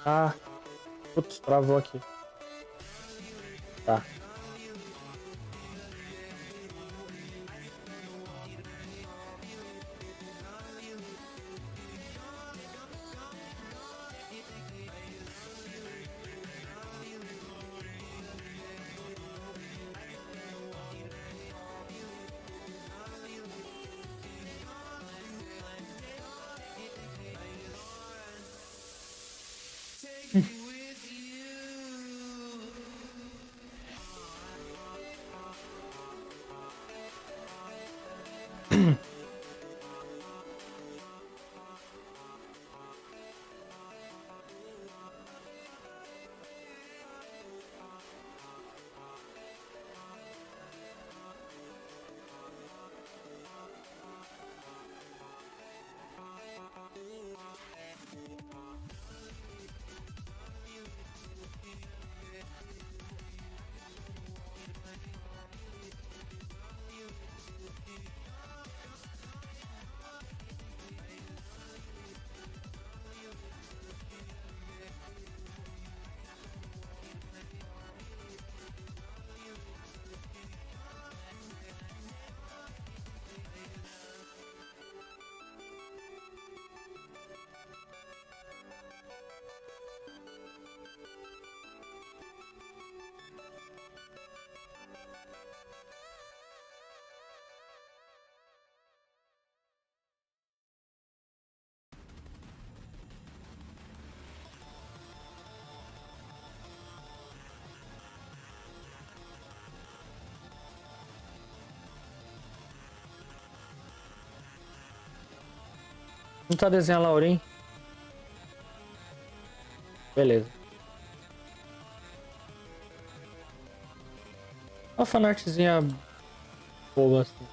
Ah, putz, travou aqui. Tá. Não tá desenhando a Laurim? Beleza. Uma fanartzinha boba assim.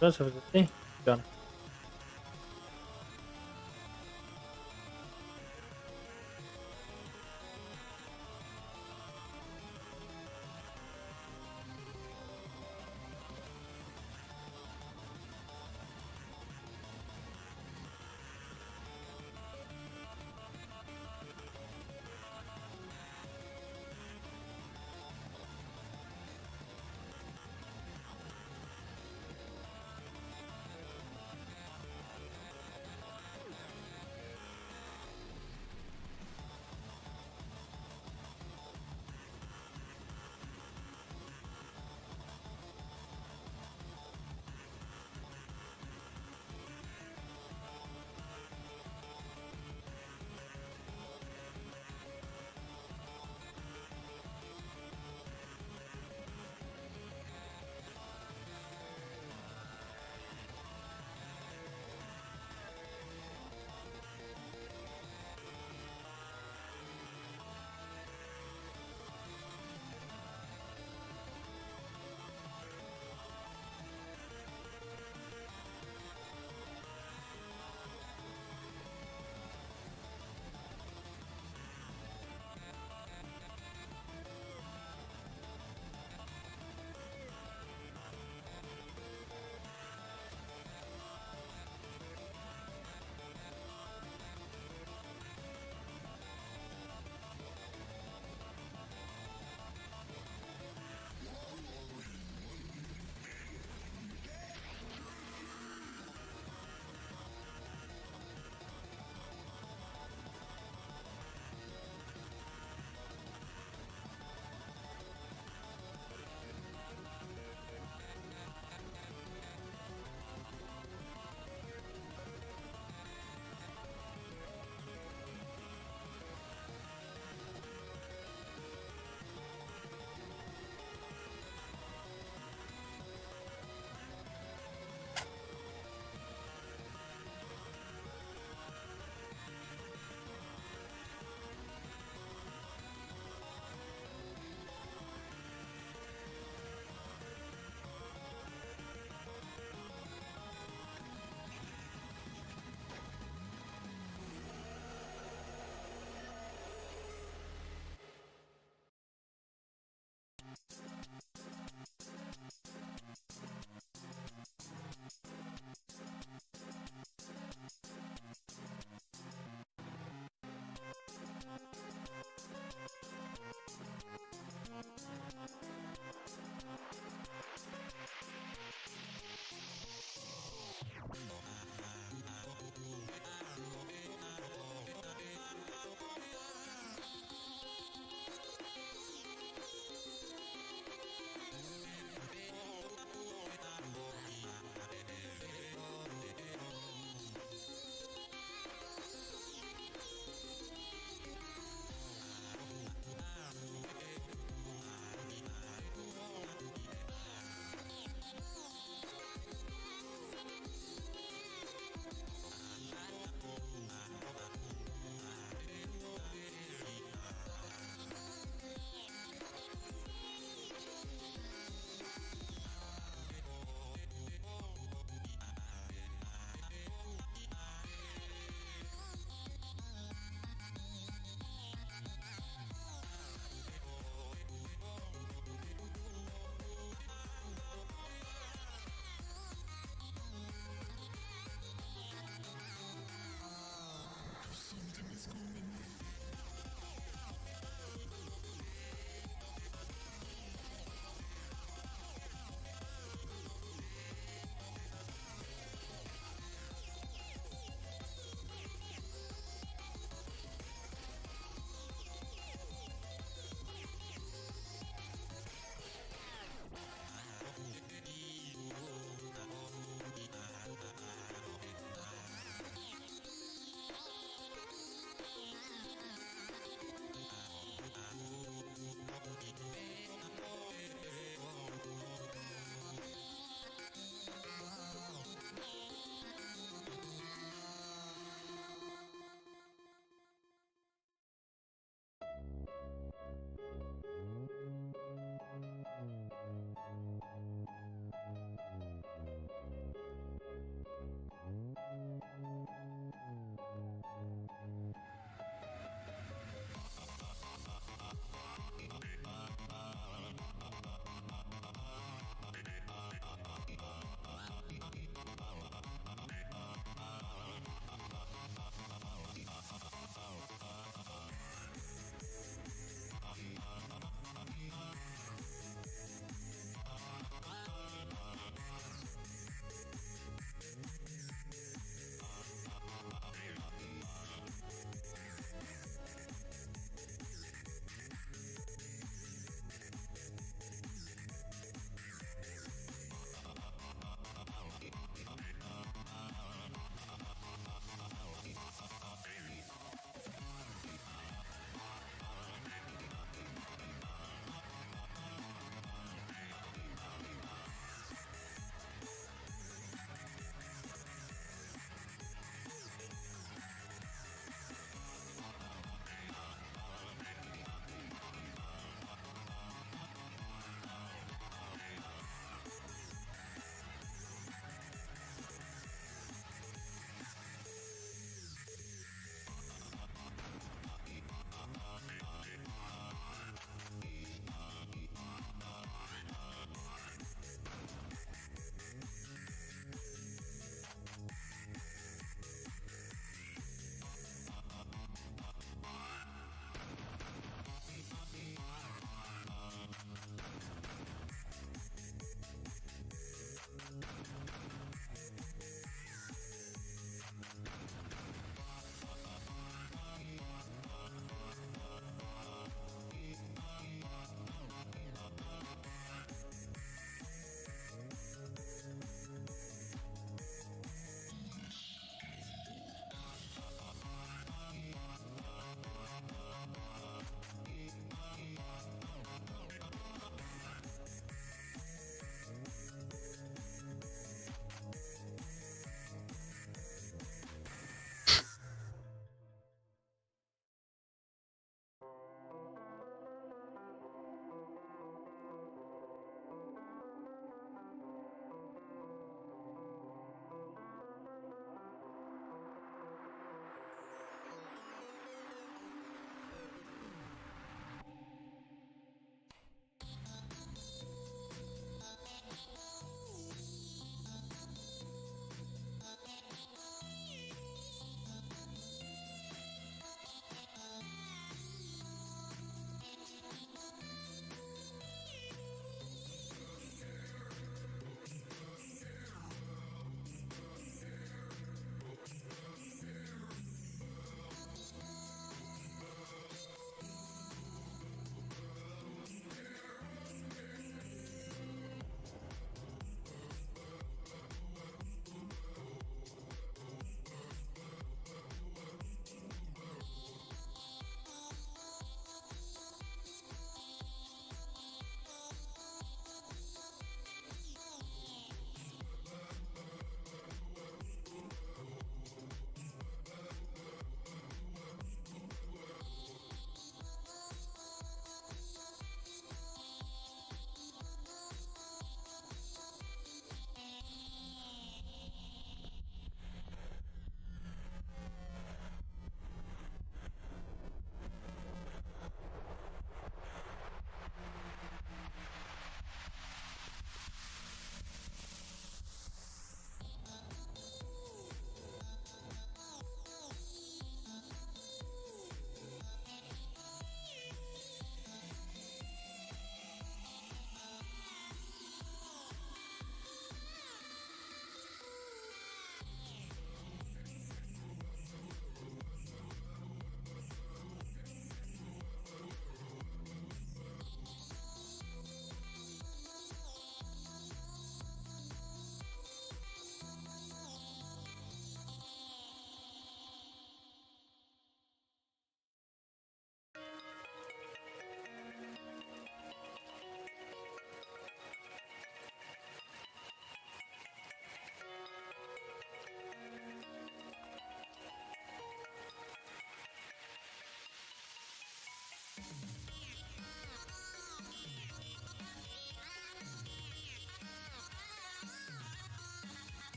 Deixa eu fazer assim? Já.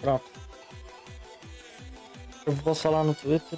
Pronto. Eu vou postar lá no Twitter.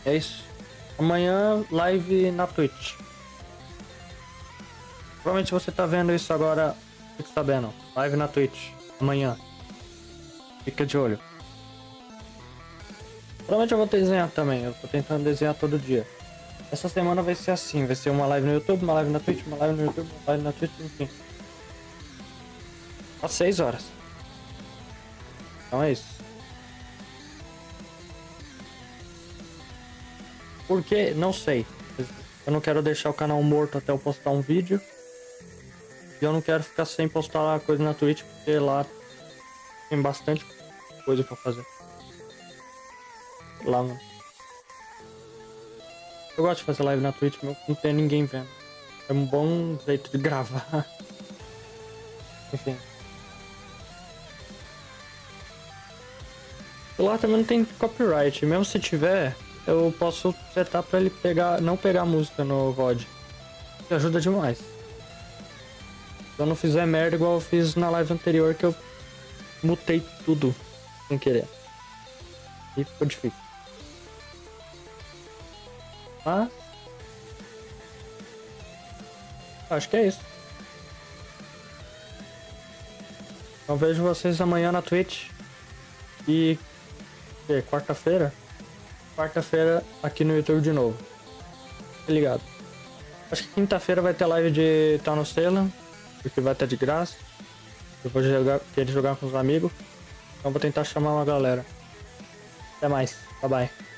É isso. Amanhã, live na Twitch. Provavelmente você tá vendo isso agora, fique sabendo. Live na Twitch. Amanhã. Fica de olho. Provavelmente eu vou desenhar também. Eu tô tentando desenhar todo dia. Essa semana vai ser assim. Vai ser uma live no YouTube, uma live na Twitch, uma live no YouTube, uma live na Twitch, enfim. Às 6 horas. Então é isso. Por quê? Não sei. Eu não quero deixar o canal morto até eu postar um vídeo. E eu não quero ficar sem postar coisa na Twitch, porque lá tem bastante coisa pra fazer. Lá, mano. Eu gosto de fazer live na Twitch, mas não tem ninguém vendo. É um bom jeito de gravar. Enfim. Lá também não tem copyright. Mesmo se tiver, eu posso setar pra ele não pegar música no VOD. Que ajuda demais. Se eu não fizer merda igual eu fiz na live anterior, que eu mutei tudo sem querer. E ficou difícil. Mas acho que é isso. Então vejo vocês amanhã na Twitch. E quarta-feira? Quarta-feira aqui no YouTube de novo. Tá ligado? Acho que quinta-feira vai ter live de Town of Salem, porque vai estar de graça. Eu vou querer jogar com os amigos. Então vou tentar chamar uma galera. Até mais. Bye bye.